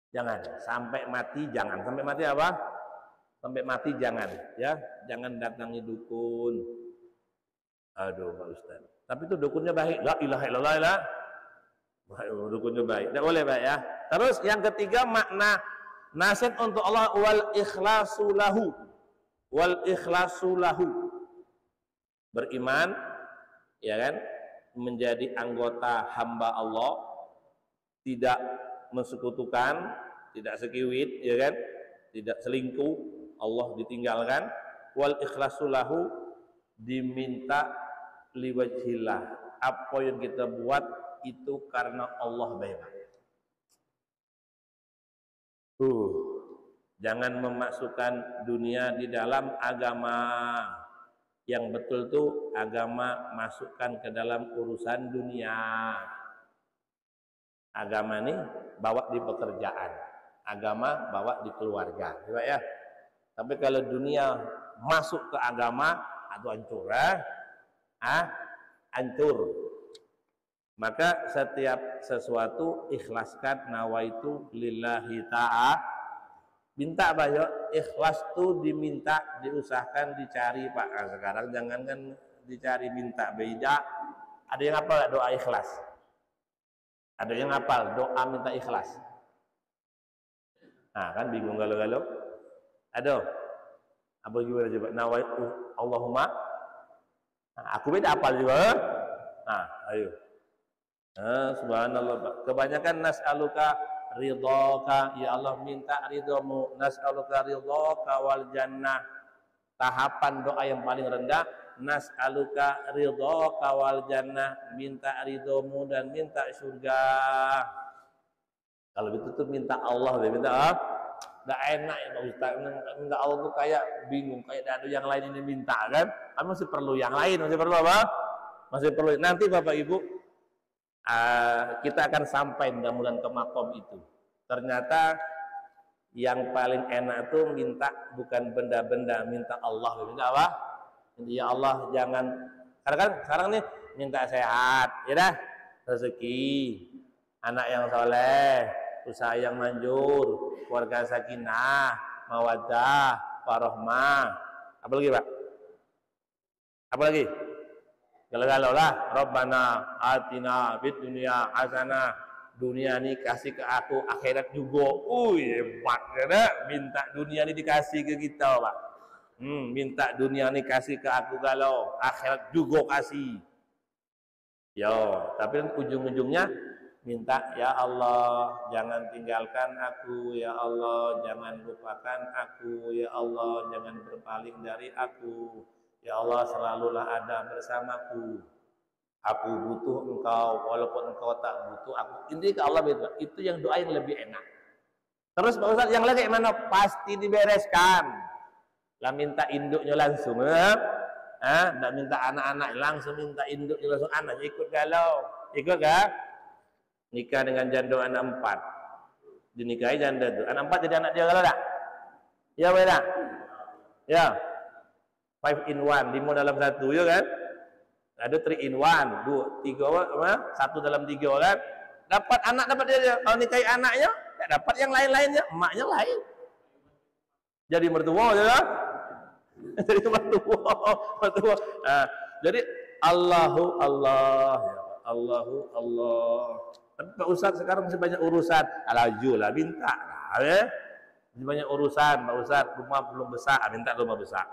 jangan sampai mati, jangan sampai mati apa? Sampai mati jangan, ya, jangan datangi dukun. Aduh Pak Ustaz. Tapi itu dukunnya baik. La ilaha illallah la. Dukunnya baik. Tidak boleh, Pak, ya. Terus yang ketiga makna nasihat untuk Allah wal ikhlasu lahu. Wal ikhlasu lahu. Beriman, ya kan? Menjadi anggota hamba Allah, tidak mensekutukan, tidak sekiwit, ya kan? Tidak selingkuh, Allah ditinggalkan. Wal ikhlasu lahu, diminta liwajhillah. Apa yang kita buat itu karena Allah baik. Jangan memasukkan dunia di dalam agama. Yang betul tuh agama masukkan ke dalam urusan dunia. Agama ini bawa di pekerjaan, agama bawa di keluarga, ya. Tapi kalau dunia masuk ke agama, atau hancur, hancur. Maka setiap sesuatu ikhlaskan, nawaitu lillahi ta'ala. Minta banyak, ikhlas tuh diminta, diusahakan, dicari, Pak. Nah, sekarang jangankan dicari, minta beda. Ada yang apa doa ikhlas? Ada yang hafal doa minta ikhlas. Nah, kan bingung galau-galau. Ada. Apa gimana coba? Nawaitu Allahumma. Nah, aku beda hafal juga. Nah, ayo. Subhanallah. Kebanyakan nas'aluka ridhaka, ya Allah minta ridhamu. Nas'aluka ridhaka wal jannah. Tahapan doa yang paling rendah, nas'aluka ridhaka wal jannah, minta ridhamu dan minta surga. Kalau begitu tuh minta Allah, minta apa? Enggak enak ya Pak Ustaz. Minta Allah tuh kayak bingung, kayak ada yang lain ini minta kan? Kan masih perlu yang lain, masih perlu apa? Masih perlu. Nanti Bapak Ibu kita akan sampai mudah-mudahan ke makom itu. Ternyata yang paling enak tuh minta bukan benda-benda, minta Allah. Minta apa? Ya Allah jangan, karena kan sekarang nih minta sehat, ya dah, rezeki, anak yang soleh, usaha yang manjur, keluarga sakinah, mawaddah, warahmah. Apa lagi, Pak? Apa lagi? Galau-galau lah. Rabbana atina fid dunya hasanah. Dunia ini kasih ke aku, akhirat juga. Hebat ya, minta dunia ini dikasih ke kita, Pak. Minta dunia ini kasih ke aku, galau akhirat juga kasih. Yo, tapi ujung-ujungnya minta, ya Allah jangan tinggalkan aku, ya Allah jangan lupakan aku, ya Allah jangan berpaling dari aku, ya Allah selalulah ada bersamaku. Aku butuh engkau, walaupun engkau tak butuh aku. Intinya ke Allah, itu yang doa yang lebih enak. Terus Pak Ustaz, yang lagi mana? Pasti dibereskan. Lah minta induknya langsung, nggak minta anak-anak, langsung minta induknya langsung, anaknya ikut galau, ikut gak? Nikah dengan janda anak 4, dinikahi janda tuh, anak 4 jadi anak dia galau tak? Ya beda, ya, 5 in 1, 5 dalam 1, ya kan? Ada 3 in 1, 3 1 dalam 3 kan? Dapat anak dapat dia, kalau nikahi anaknya, tidak dapat yang lain-lainnya, emaknya lain. Jadi mertua, ya kan? Jadi mertua. Jadi Allahu Allah, ya Allah. Tapi Pak Ustadz sekarang masih banyak urusan. Alaju lah, minta lah, ya. Masih banyak urusan, Pak Ustadz, rumah belum besar, minta rumah besar.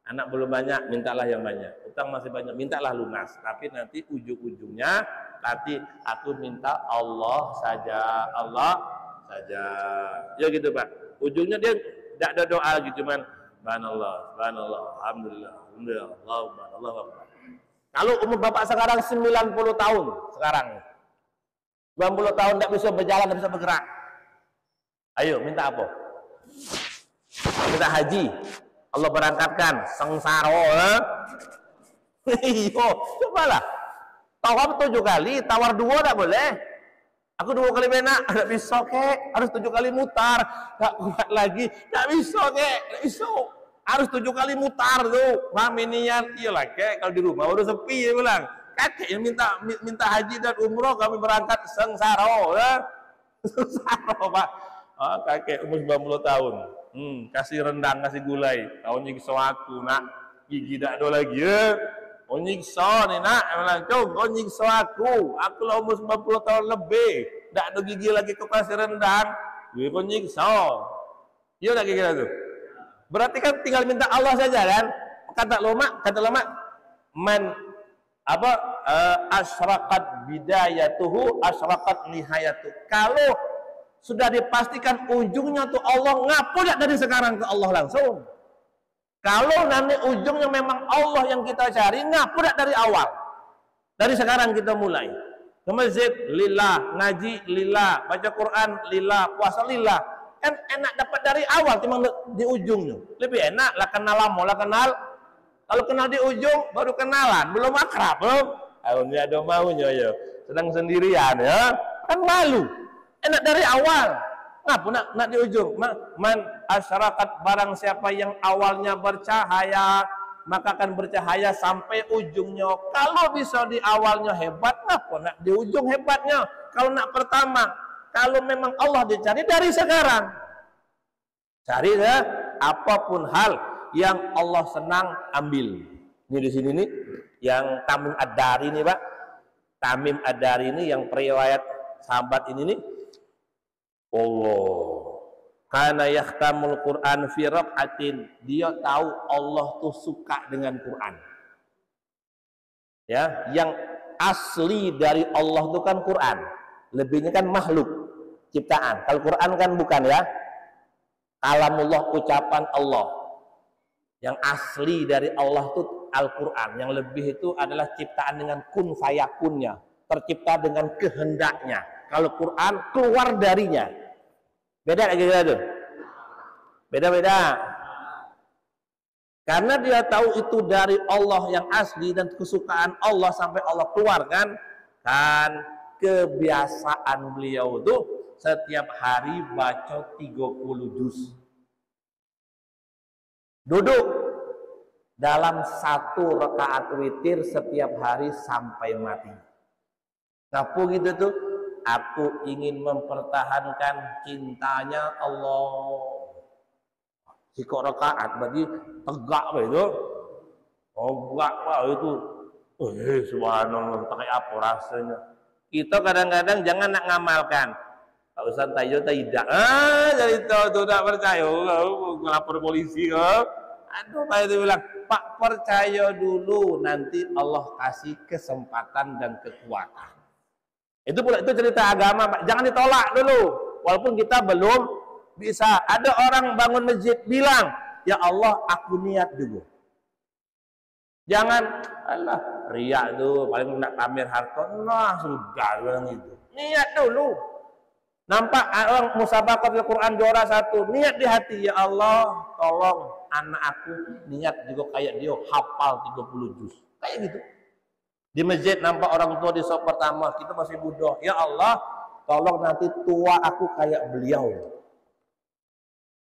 Anak belum banyak, mintalah yang banyak. Utang masih banyak, mintalah lunas. Tapi nanti ujung-ujungnya, nanti aku minta Allah saja, Allah saja. Ya gitu Pak. Ujungnya dia tidak ada doa gitu, cuman subhanallah, alhamdulillah, Allah Akbar. Kalau umur bapak sekarang 90 tahun, sekarang 90 tahun tidak bisa berjalan, tidak bisa bergerak. Ayo minta apa? Minta haji. Allah berangkatkan sengsara. Iyo, cobalah. Tawar 7 kali, tawar 2 tak boleh. Aku 2 kali benak, tidak bisa kek. Harus 7 kali mutar, tak kuat lagi. Tidak bisa kek, tidak bisa. Harus 7 kali mutar tuh. Raminian, iyalah kek. Kalau di rumah udah sepi ya bilang. Kakek yang minta haji dan umroh, kami berangkat sengsara. Ya? Sengsara Pak. Oh, kakek umur 90 tahun. Kasih rendang, kasih gulai. Kau nyiksa aku nak, gigi tak ada lagi. Ya? Kau nyiksa nih nak, kau nyiksa aku lah umur 90 tahun lebih, tak ada gigi lagi kau kasih rendang. Kau nyiksa. Iya tak kira tuh. Berarti kan tinggal minta Allah saja kan. Kata lama, man asyraqat bidayatuhu asyraqat nihayatuh. Kalau sudah dipastikan ujungnya tuh Allah, ngapu tak dari sekarang ke Allah langsung. Kalau nanti ujungnya memang Allah yang kita cari, ngapu tak dari awal. Dari sekarang kita mulai. Ke masjid lillah, ngaji lillah, baca Quran lillah, puasa lillah. Kan enak dapat dari awal, cuma di ujungnya. Lebih enak lah kenal lama, lah kenal. Kalau kenal di ujung baru kenalan, belum akrab, belum. Ini ada maunya ya. Sedang sendirian ya. Kan malu. Enak dari awal. Ngapa nak di ujung? Man asyarakat, barang siapa yang awalnya bercahaya, maka akan bercahaya sampai ujungnya. Kalau bisa di awalnya hebat, ngapa nak di ujung hebatnya? Kalau nak pertama, kalau memang Allah dicari dari sekarang. Cari ya, apapun hal yang Allah senang ambil. Ini di sini nih, yang Tamim Ad-Dari nih Pak. Tamim Ad-Dari ini yang periwayat sahabat ini nih. Allah kana yahtamul Quran fi raqatin, dia tahu Allah tuh suka dengan Quran. Ya, yang asli dari Allah itu kan Quran. Lebihnya kan makhluk, ciptaan. Kalau Quran kan bukan ya. Kalamullah, ucapan Allah. Yang asli dari Allah itu Al-Quran. Yang lebih itu adalah ciptaan dengan kun fayakunnya, tercipta dengan kehendaknya. Kalau Quran keluar darinya. Beda lagi tuh. Beda-beda. Karena dia tahu itu dari Allah yang asli dan kesukaan Allah sampai Allah keluarkan. Kan kebiasaan beliau itu setiap hari baca 30 juz. Duduk dalam 1 rakaat witir setiap hari sampai mati. Ngapu gitu tuh? Aku ingin mempertahankan cintanya Allah. Sikok rakaat berarti tegak begitu. Oh, tegak Pak itu. Subhanallah, pakai apa rasanya? Kita kadang-kadang jangan nak ngamalkan. Pak Ustaz tayo tidak. Jadi itu tak percaya. Lapor polisi kok. Aduh, Pak itu bilang, Pak percaya dulu, nanti Allah kasih kesempatan dan kekuatan. Itu pula itu cerita agama, Pak. Jangan ditolak dulu. Walaupun kita belum bisa. Ada orang bangun masjid bilang, ya Allah, aku niat dulu. Jangan, alah, riak tuh, paling nak pamer harta. Nah, sudah bilang itu. Niat dulu. Nampak orang musabaqah Al-Quran juara 1, niat di hati, ya Allah, tolong anak aku niat juga kayak dia hafal 30 juz. Kayak gitu. Di masjid nampak orang tua di sop pertama, kita masih muda. Ya Allah, tolong nanti tua aku kayak beliau.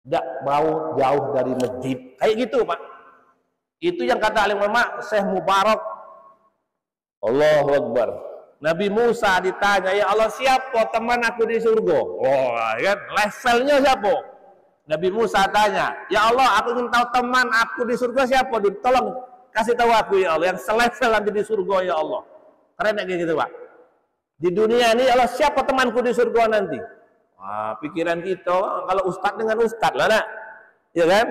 Tidak mau jauh dari masjid. Kayak gitu, Pak. Itu yang kata alim ulama Syekh Mubarak. Allahu Akbar. Nabi Musa ditanya, ya Allah, siapa teman aku di surga? Oh, kan levelnya siapa? Nabi Musa tanya, ya Allah, aku ingin tahu teman aku di surga siapa? Tolong kasih tahu aku ya Allah, yang selevel nanti di surga ya Allah. Keren kayak gitu, Pak. Di dunia ini, ya Allah, siapa temanku di surga nanti? Wah, pikiran kita kalau ustadz dengan ustadz lah, nak. Ya kan?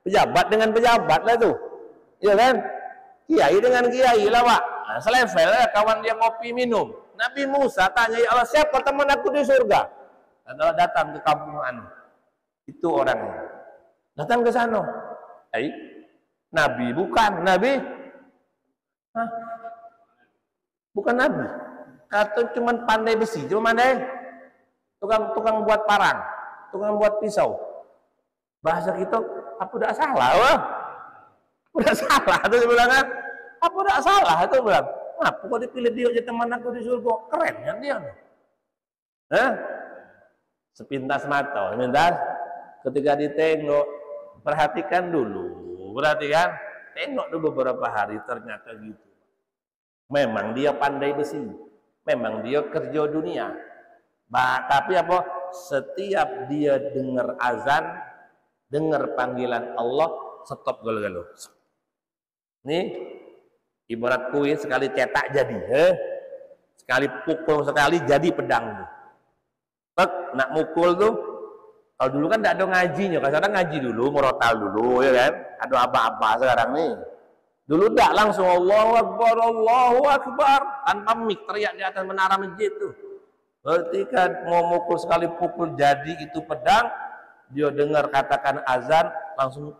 Pejabat dengan pejabat lah tuh. Ya kan? Kiai dengan kiai lah, Pak. Nah, selevel lah kawan dia ngopi minum. Nabi Musa tanya, ya Allah, siapa teman aku di surga? Adalah datang ke kampung anu. Itu orangnya. Datang ke sana. Nabi bukan Nabi. Hah? Bukan Nabi. Kata cuman pandai besi, cuma pandai tukang buat parang, tukang buat pisau. Bahasa kita apa udah salah, wah. Udah salah tuh dia bilang kan. Apa udah salah tuh bilang. Apa kok dipilih dia aja teman aku di surga? Keren kan dia. Hah? Sepintas mata, sepintas. Ketika ditengok, perhatikan dulu, perhatikan, tengok dulu beberapa hari ternyata gitu. Memang dia pandai besi, memang dia kerja dunia. Tapi apa? Setiap dia dengar azan, dengar panggilan Allah, stop galau-galau. Nih, ibarat kue sekali cetak jadi, sekali pukul sekali jadi pedang. Nak mukul tuh. Kalau dulu kan tidak ada ngajinya, kadang ngaji dulu, murotal dulu, ya kan? Ada apa-apa sekarang nih. Dulu tidak langsung Allahu Akbar, tanpa mik teriak di atas menara masjid tuh. Ketika mau mukul sekali pukul jadi itu pedang, dia dengar katakan azan, langsung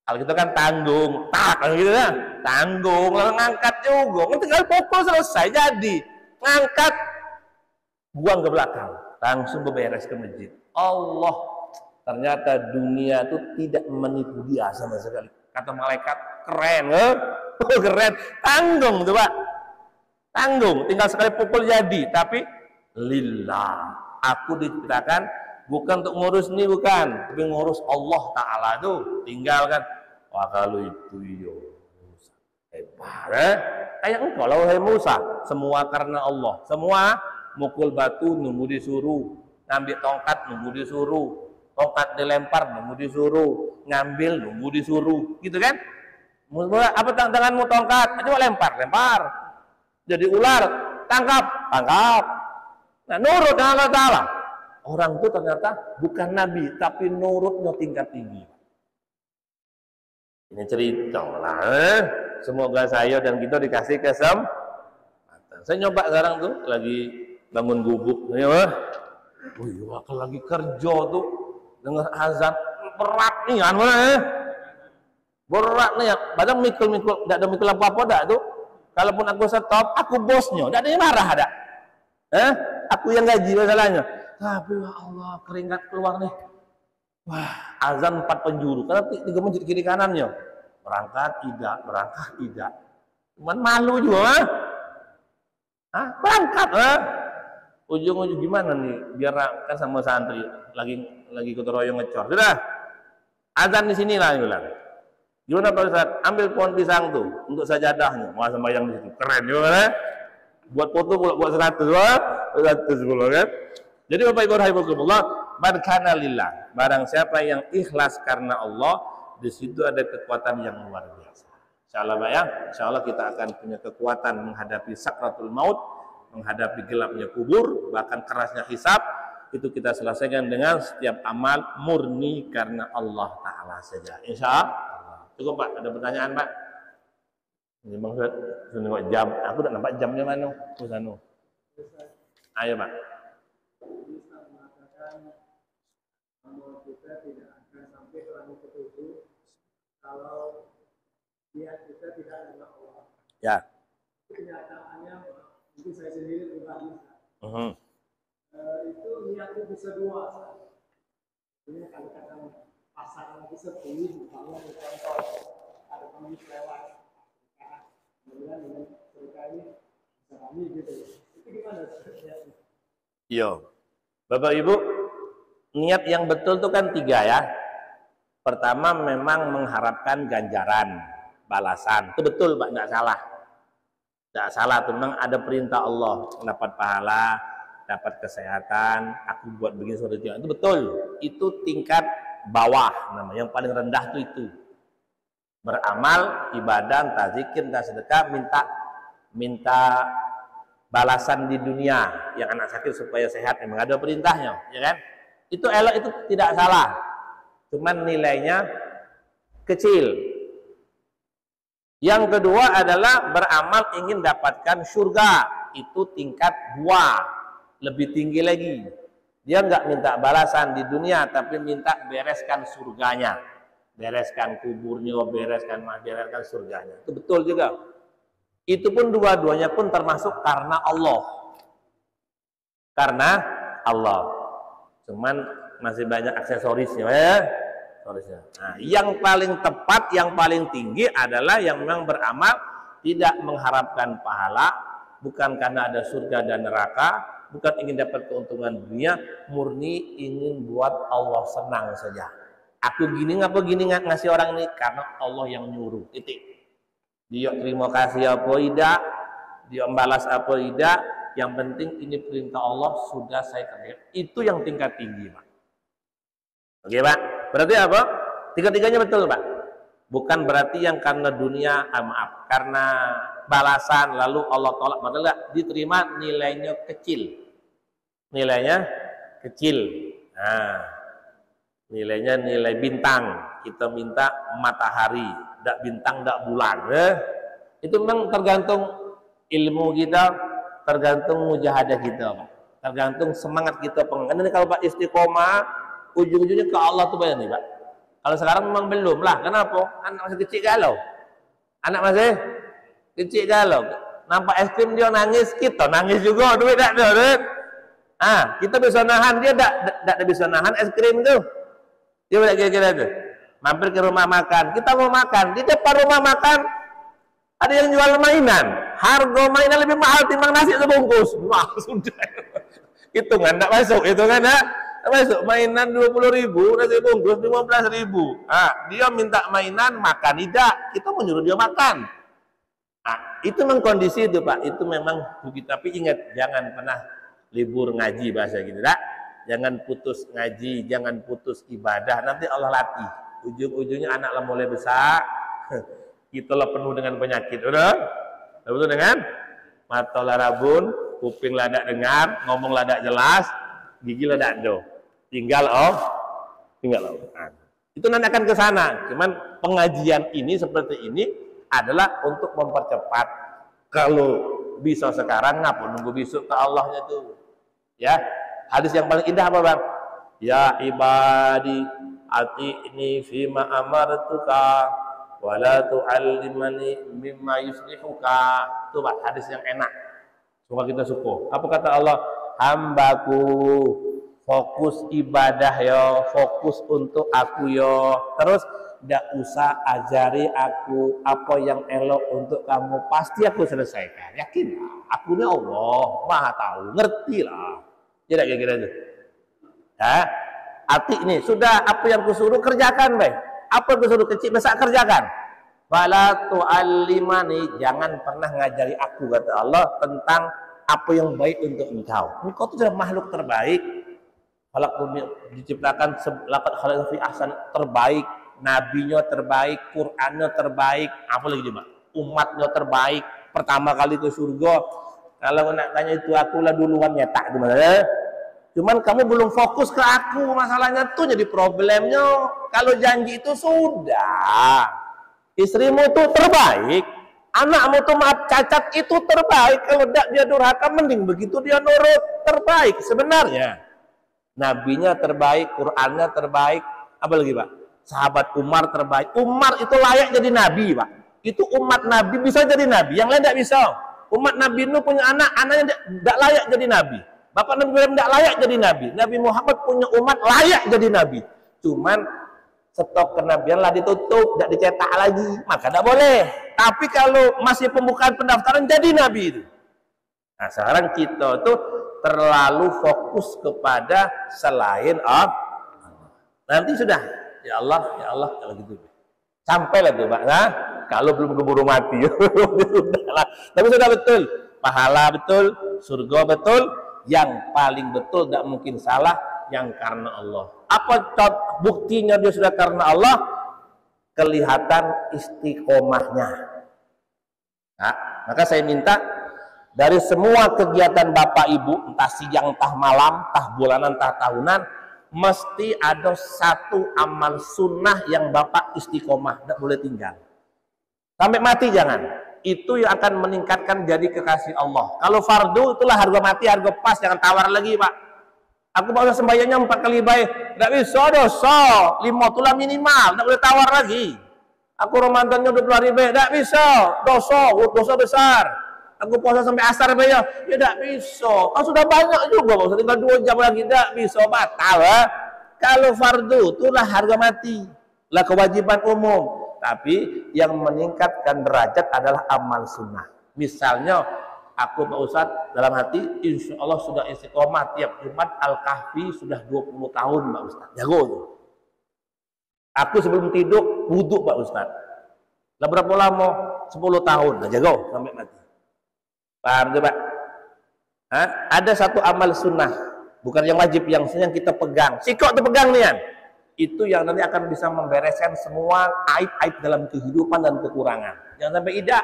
kalau kita kan tanggung, tak gitu kan, tanggung, lalu ngangkat juga, tinggal pukul selesai jadi, ngangkat, buang ke belakang, langsung beberes ke masjid. Allah, ternyata dunia itu tidak menipu dia sama sekali. Kata malaikat, keren, keren, tanggung tuh Pak, tanggung, tinggal sekali pukul jadi. Tapi lillah, aku diciptakan bukan untuk ngurus ini, bukan, tapi ngurus Allah Taala tuh. Tinggal kan, wah kalau itu yo Musa hebat, kayak engkau lah wahai Musa, semua karena Allah, semua mukul batu nunggu disuruh, ngambil tongkat nunggu disuruh, tongkat dilempar nunggu disuruh, ngambil nunggu disuruh, gitu kan? Apa tanganmu tongkat, coba lempar, jadi ular, tangkap. Nah, nurut dengan Allah Ta'ala. Orang itu ternyata bukan nabi, tapi nurutnya tingkat tinggi. Ini cerita lah. Semoga saya dan kita dikasih kesempatan. Saya nyoba sekarang tuh lagi bangun gubuk, ya wah. Kalau lagi kerja tuh dengar azan berat nih kan, berat nih ya. Padahal mikul, tidak ada mikul apa-apa dah tuh. Kalaupun aku stop, aku bosnya, tidak ada yang marah ada. Aku yang gaji masalahnya. Tapi ya Allah, keringat keluar nih. Wah, azan 4 penjuru. Karena 3 masjid kiri kanannya. Berangkat tidak. Cuman malu juga, berangkat, ujung-ujung gimana nih? Biar kan sama santri lagi ketoroyong ngecor. Sudah, azan di sini lah, bilang. Gimana Pak Ustaz? Ambil pohon pisang tuh untuk sajadahnya. Mau sembahyang di situ. Keren juga, buat foto pula buat 100 pula kan. Jadi Bapak Ibu rahimakumullah, man kana lillah, barang siapa yang ikhlas karena Allah, di situ ada kekuatan yang luar biasa. Insyaallah Pak ya, insyaallah kita akan punya kekuatan menghadapi sakratul maut, menghadapi gelapnya kubur, bahkan kerasnya hisab. Itu kita selesaikan dengan setiap amal murni karena Allah Ta'ala saja. Insyaallah. Cukup Pak, ada pertanyaan Pak? Ini maksud nengok jam, aku tak nampak jamnya mana? Kusano. Ayo Pak. Bahwa kita tidak akan sampai ke langit ketujuh kalau niat kita tidak ada Allah. Ya. Kenyataannya mungkin saya sendiri pribadi. Itu niatnya bisa dua. Ini kata-kata pasangan lagi sepi, bangun di kantor, ada pengemis lewat, kemudian dengan cerita ini bisa kami gitu. Itu gimana? Yo, Bapak Ibu, niat yang betul itu kan 3 ya. Pertama memang mengharapkan ganjaran, balasan. Itu betul Pak, tidak salah. Tidak salah, memang ada perintah Allah, dapat pahala, dapat kesehatan, aku buat begini seperti itu. Itu betul. Itu tingkat bawah namanya, yang paling rendah itu. Beramal, ibadah, entah zikir, entah sedekah, minta balasan di dunia. Yang anak sakit supaya sehat, memang ada perintahnya, ya kan? Itu elok, itu tidak salah. Cuman nilainya kecil. Yang kedua adalah beramal ingin dapatkan surga. Itu tingkat 2. Lebih tinggi lagi. Dia nggak minta balasan di dunia, tapi minta bereskan surganya, bereskan kuburnya, bereskan surganya. Itu betul juga. Itu pun dua-duanya pun termasuk karena Allah. Karena Allah. Cuman masih banyak aksesorisnya, ya. Nah, yang paling tepat, yang paling tinggi adalah yang memang beramal tidak mengharapkan pahala, bukan karena ada surga dan neraka. Bukan ingin dapat keuntungan dunia, murni ingin buat Allah senang saja. Aku gini ngapa gini ngasih orang ini karena Allah yang nyuruh. Titik. Dia terima kasih apa tidak, dia membalas apa tidak. Yang penting ini perintah Allah sudah saya kerjakan. Itu yang tingkat tinggi, Pak. Oke, Pak. Berarti apa? Tiga-tiganya betul, Pak. Bukan berarti yang karena dunia, karena balasan lalu Allah tolak, padahal enggak, diterima nilainya kecil. Nilainya kecil. Nah, nilainya nilai bintang. Kita minta matahari, enggak bintang, enggak bulan. Itu memang tergantung ilmu kita, tergantung mujahadah kita, Pak. Tergantung semangat kita pengen. Ini kalau Pak istiqomah, ujung-ujungnya ke Allah tuh banyak nih, Pak. Kalau sekarang memang belum lah. Kenapa? Anak masih kecil galau. Anak masih kecil galau. Nampak es krim dia nangis, kita nangis juga. Duit tak ada, duit. Kita bisa nahan, dia tak bisa nahan es krim tuh. Dia boleh kira-kira tuh. Mampir ke rumah makan. Kita mau makan. Di depan rumah makan ada yang jual mainan. Harga mainan lebih mahal timbang nasi sebungkus. Wah, sudah. Hitungan tak masuk, hitungan tak masuk. Mainan 20.000, nasi bungkus 15.000. Dia minta mainan, makan tidak. Kita mau nyuruh dia makan. Itu memang kondisi itu, Pak. Itu memang begitu. Tapi ingat, jangan pernah libur ngaji bahasa gitu, tak? Jangan putus ngaji, jangan putus ibadah. Nanti Allah latih. Ujung-ujungnya anak lah mulai besar. Kita lah penuh dengan penyakit, udah? Betul dengan mata lah rabun, kuping lah tak dengar, ngomong lah tak jelas, gigi lah tak do. Tinggal itu nanti akan ke sana. Cuman pengajian ini seperti ini adalah untuk mempercepat. Kalau bisa sekarang, ngapa nunggu besok ke Allahnya tuh? Ya, hadis yang paling indah apa, Bang? Ya ibadi ati'ni fima amartuka wala tu'allimani mimma yuslihuka. Itu Pak, hadis yang enak. Semoga kita suka. Apa kata Allah? Hambaku, fokus ibadah yo, fokus untuk aku yo. Terus tidak usah ajari aku apa yang elok untuk kamu, pasti aku selesaikan. Yakinlah, akunya Allah, Maha tahu, ngerti lah. Tidak kira-kira itu. Hati ini sudah apa yang kusuruh kerjakan, baik. Apa yang kusuruh kecil besar kerjakan. Wala tu'allimani, jangan pernah ngajari aku, kata Allah, tentang apa yang baik untuk engkau. Engkau itu sudah makhluk terbaik. Kalau diciptakan laqad khalaqna fi ahsani, terbaik. Nabinya terbaik, Qur'annya terbaik, apa lagi coba? Umatnya terbaik, pertama kali ke surga. Kalau nak tanya itu akulah duluan nyetak gimana? Cuman kamu belum fokus ke aku, masalahnya tuh jadi problemnya. Kalau janji itu sudah, istrimu itu terbaik, anakmu tuh maaf cacat itu terbaik. Kalau tidak dia durhaka, mending begitu dia nurut, terbaik sebenarnya. Nabinya terbaik, Qur'annya terbaik, apa lagi Pak? Sahabat Umar terbaik. Umar itu layak jadi nabi, Pak. Itu umat nabi bisa jadi nabi, yang lain tidak bisa. Umat Nabi Nuh punya anak, anaknya tidak layak jadi nabi. Bapak Nabi Ibrahim tidak layak jadi nabi. Nabi Muhammad punya umat layak jadi nabi. Cuman stok kenabian lah ditutup, tidak dicetak lagi, maka tidak boleh. Tapi kalau masih pembukaan pendaftaran jadi nabi itu. Nah, sekarang kita tuh terlalu fokus kepada selain Allah. Nanti sudah, ya Allah, kalau gitu. Sampailah tuh, Pak. Nah, kalau belum keburu mati, tapi sudah betul, pahala betul, surga betul, yang paling betul tidak mungkin salah, yang karena Allah. Apa buktinya dia sudah karena Allah? Kelihatan istiqomahnya. Nah, maka saya minta dari semua kegiatan Bapak Ibu, entah siang, entah malam, entah bulanan, entah tahunan, mesti ada satu amal sunnah yang Bapak istiqomah, tidak boleh tinggal. Sampai mati jangan. Itu yang akan meningkatkan jadi kekasih Allah. Kalau fardu itulah harga mati, harga pas, jangan tawar lagi, Pak. Aku mau sembahyangnya 4 kali baik, tidak bisa, dosa 5 tulah minimal, tidak boleh tawar lagi. Aku Ramadannya 20 hari baik, tidak bisa, dosa besar. Aku puasa sampai asar bayar, ya tidak bisa. Kau sudah banyak juga, Pak. Tinggal 2 jam lagi, tidak bisa, batal. Kalau fardu itulah harga mati, lah kewajiban umum. Tapi yang meningkatkan derajat adalah amal sunnah. Misalnya, aku Pak Ustadz dalam hati, insya Allah sudah istiqomah tiap Jumat Al-Kahfi sudah 20 tahun Pak Ustadz. Jago tuh. Aku sebelum tidur wudhu Pak Ustadz. Lah berapa lama? 10 tahun. Nah, jago sampai mati. Paham tuh Pak? Hah? Ada satu amal sunnah, bukan yang wajib, yang kita pegang. Sikok itu pegang nih kan? Itu yang nanti akan bisa membereskan semua aib-aib dalam kehidupan dan kekurangan. Jangan sampai tidak.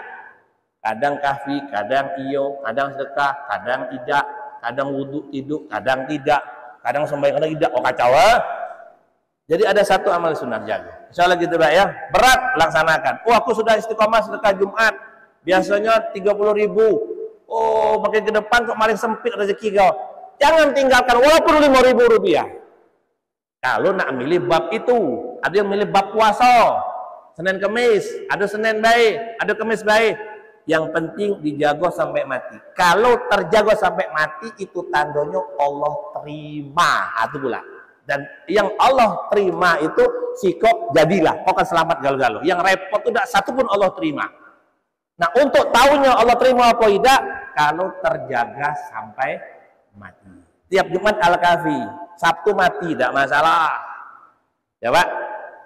Kadang kahfi, kadang iyo, kadang sedekah, kadang tidak, kadang wudhu tidur, kadang tidak, kadang sembahyang, kadang tidak. Oh kacau. Jadi ada satu amal sunnah jaga. Insyaallah gitu Pak ya. Berat laksanakan. Oh aku sudah istiqomah sedekah Jumat. Biasanya 30.000. Oh makin ke depan kok makin sempit rezeki kau. Jangan tinggalkan walaupun 5.000 rupiah. Kalau nak milih bab itu, ada yang milih bab puasa, Senin Kemis, ada Senin baik, ada Kemis baik. Yang penting dijaga sampai mati. Kalau terjaga sampai mati itu tandanya Allah terima, itu pula. Dan yang Allah terima itu sikap jadilah, kau akan selamat galau-galau. Yang repot itu tidak satu pun Allah terima. Nah untuk tahunya Allah terima apa tidak, kalau terjaga sampai mati. Tiap Jumat Al-Kahfi, Sabtu mati, tidak masalah. Ya Pak,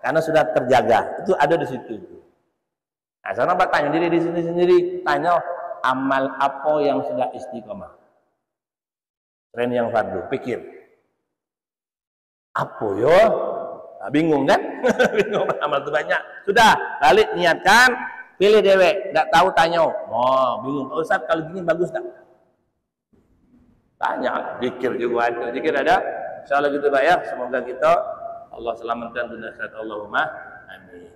karena sudah terjaga. Itu ada di situ. Nah, sekarang Pak tanya diri di sini sendiri, tanya amal apa yang sudah istiqomah. Tren yang fardu, pikir. Apa yo? Nah, bingung kan? Bingung amal itu banyak. Sudah, balik niatkan, pilih dewek, tidak tahu tanya. Oh, bingung. Pak Ustaz kalau gini bagus tak? Tanya, zikir juga ada. Zikir ada. Insyaallah gitu Pak ya. Semoga kita Allah selamatkan dunia akhirat. Allahumma amin.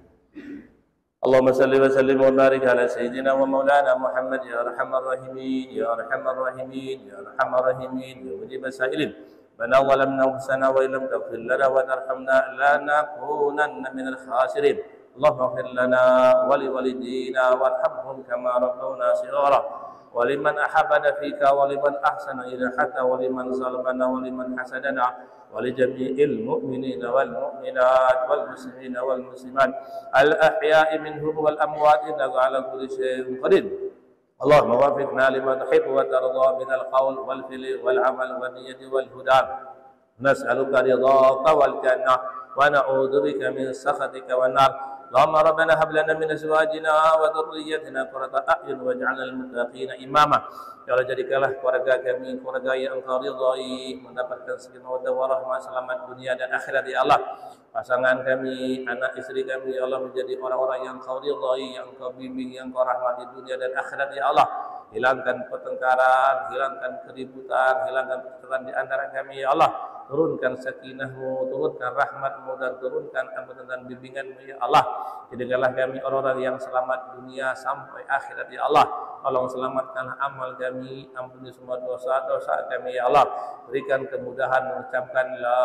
Allahumma salli wa sallim wa barik ala sayyidina wa maulana Muhammad ya arhamar rahimin ya arhamar rahimin ya arhamar rahimin ya mujib sailin. Bana zalamna anfusana wa illam taghfir lana wa tarhamna lanakunanna minal khasirin. Allahumma ighfir lana wa liwalidina warhamhum kama rabbawna shighara. ولمن أحبنا فيك ولمن أحسن إلى حتى ولمن ظلمنا ولمن حسدنا ولجميع المؤمنين والمؤمنات والمسلمين والمسلمات الأحياء منهم والأموات إنك على كل شيء قدير اللهم وفقنا لما تحب وترضى من القول والفعل والعمل والنية والهدى نسألك رضاك والجنة ونعوذ بك من سخطك والنار اللهم ربنا هب لنا من ازواجنا وذريتنا قرة اعين واجعلنا للمتقين imama. Ya Allah jadikanlah keluarga kami keluarga yang Engkau ridhai, mendapatkan sakinah mawaddah warahmah, selamat dunia dan akhirat ya Allah. Pasangan kami, anak istri kami ya Allah menjadi orang-orang yang Engkau ridhai, yang Engkau bimbing, yang Engkau rahmati dunia dan akhirat ya Allah. Hilangkan pertengkaran, hilangkan keributan, hilangkan pertengkaran di antara kami ya Allah. Turunkan sakinah-Mu, turunkan rahmat-Mu, dan turunkan ampunan dan bimbingan-Mu ya Allah. Jadikanlah kami orang-orang yang selamat dunia sampai akhirat ya Allah. Tolong selamatkan amal kami, ampuni semua dosa-dosa kami ya Allah. Berikan kemudahan mengucapkan la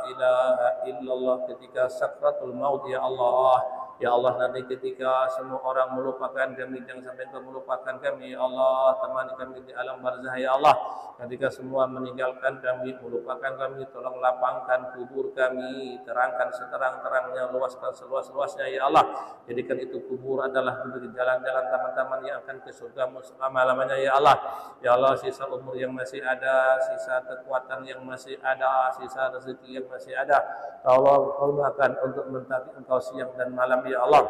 ilaha illallah ketika sakratul maut ya Allah. Ya Allah, nanti ketika semua orang melupakan kami, jangan sampai Engkau melupakan kami. Ya Allah, temani kami di alam barzah. Ya Allah, ketika semua meninggalkan kami, melupakan kami, tolong lapangkan kubur kami, terangkan seterang-terangnya, luaskan seluas-luasnya. Ya Allah, jadikan itu kubur adalah jalan-jalan taman-taman yang akan ke surgamu selama-lamanya. Ya Allah, ya Allah, sisa umur yang masih ada, sisa kekuatan yang masih ada, sisa rezeki yang masih ada, tolong gunakan untuk mentaati Engkau siang dan malam. Ya Allah,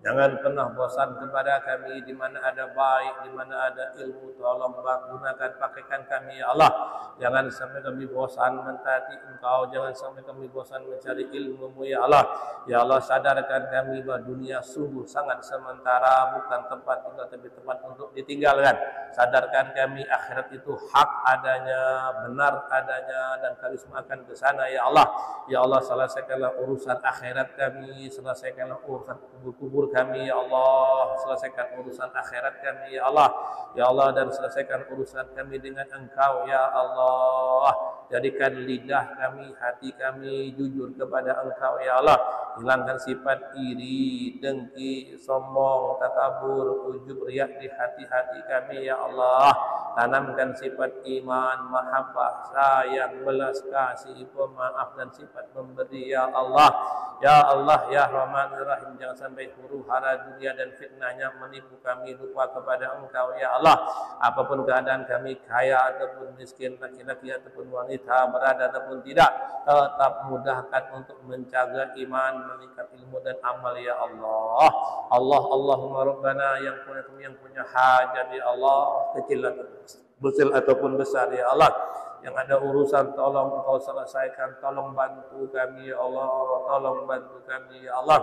jangan pernah bosan kepada kami. Di mana ada baik, di mana ada ilmu, tolong gunakan, pakaikan kami. Ya Allah, jangan sampai kami bosan mentaati Engkau, jangan sampai kami bosan mencari ilmu-Mu. Ya Allah, ya Allah, sadarkan kami bahwa dunia sungguh sangat sementara, bukan tempat tinggal tapi tempat untuk ditinggalkan. Sadarkan kami akhirat itu hak adanya, benar adanya, dan kami semua akan ke sana. Ya Allah, ya Allah, selesaikanlah urusan akhirat kami, selesaikanlah urusan kubur kami. Ya Allah, selesaikan urusan akhirat kami. Ya Allah, ya Allah, dan selesaikan urusan kami dengan Engkau. Ya Allah, jadikan lidah kami, hati kami jujur kepada Engkau. Ya Allah, hilangkan sifat iri, dengki, sombong, takabur, ujub, riak di hati-hati kami. Ya Allah, tanamkan sifat iman, mahabbah, sayang, belas kasih, pemaaf, dan sifat memberi. Ya Allah, ya Allah, ya Rahman Rahim, jangan sampai huru hara dunia dan fitnahnya menipu kami, lupa kepada Engkau. Ya Allah, apapun keadaan kami, kaya ataupun miskin, laki-laki ataupun wanita, berada ataupun tidak, tetap mudahkan untuk menjaga iman, meningkat ilmu dan amal. Ya Allah, Allahumma Rabbana, yang punya hajat. Ya Allah, kecil ataupun besar. Ya Allah, yang ada urusan tolong Engkau selesaikan, tolong bantu kami. Ya Allah, tolong bantu kami. Ya Allah,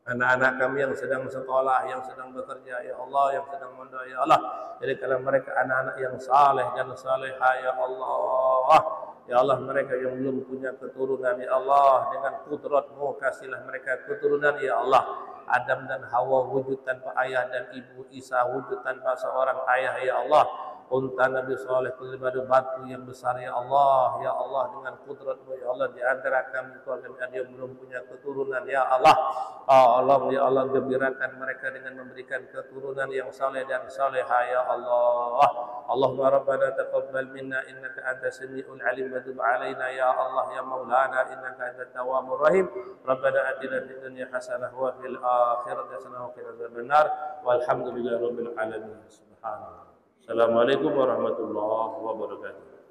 anak-anak kami yang sedang sekolah, yang sedang bekerja, ya Allah, yang sedang mondok, ya Allah, jadikanlah mereka anak-anak yang saleh dan salehah. Ya Allah, ya Allah, mereka yang belum punya keturunan, ya Allah, dengan kudrat-Mu kasihlah mereka keturunan. Ya Allah, Adam dan Hawa wujud tanpa ayah dan ibu, Isa wujud tanpa seorang ayah. Ya Allah, unta Nabi Saleh kepada batu yang besar. Ya Allah, ya Allah, dengan kudrat-Mu, ya Allah, di antara kami keluarga ada yang belum punya keturunan. Ya Allah, Allah, ya Allah, gembirakan mereka dengan memberikan keturunan yang saleh dan salehah. Ya Allah, Allahumma Rabbana taqabbal minna innaka antas samiul alim wa tub alaina. Ya Allah, ya Maulana, innaka antat tawwabur rahim. Rabbana atina fid dunya hasanah wa fil akhirati hasanah wa qina adzabannar. Walhamdulillahirabbil alamin. Subhanallah. Assalamualaikum warahmatullahi wabarakatuh.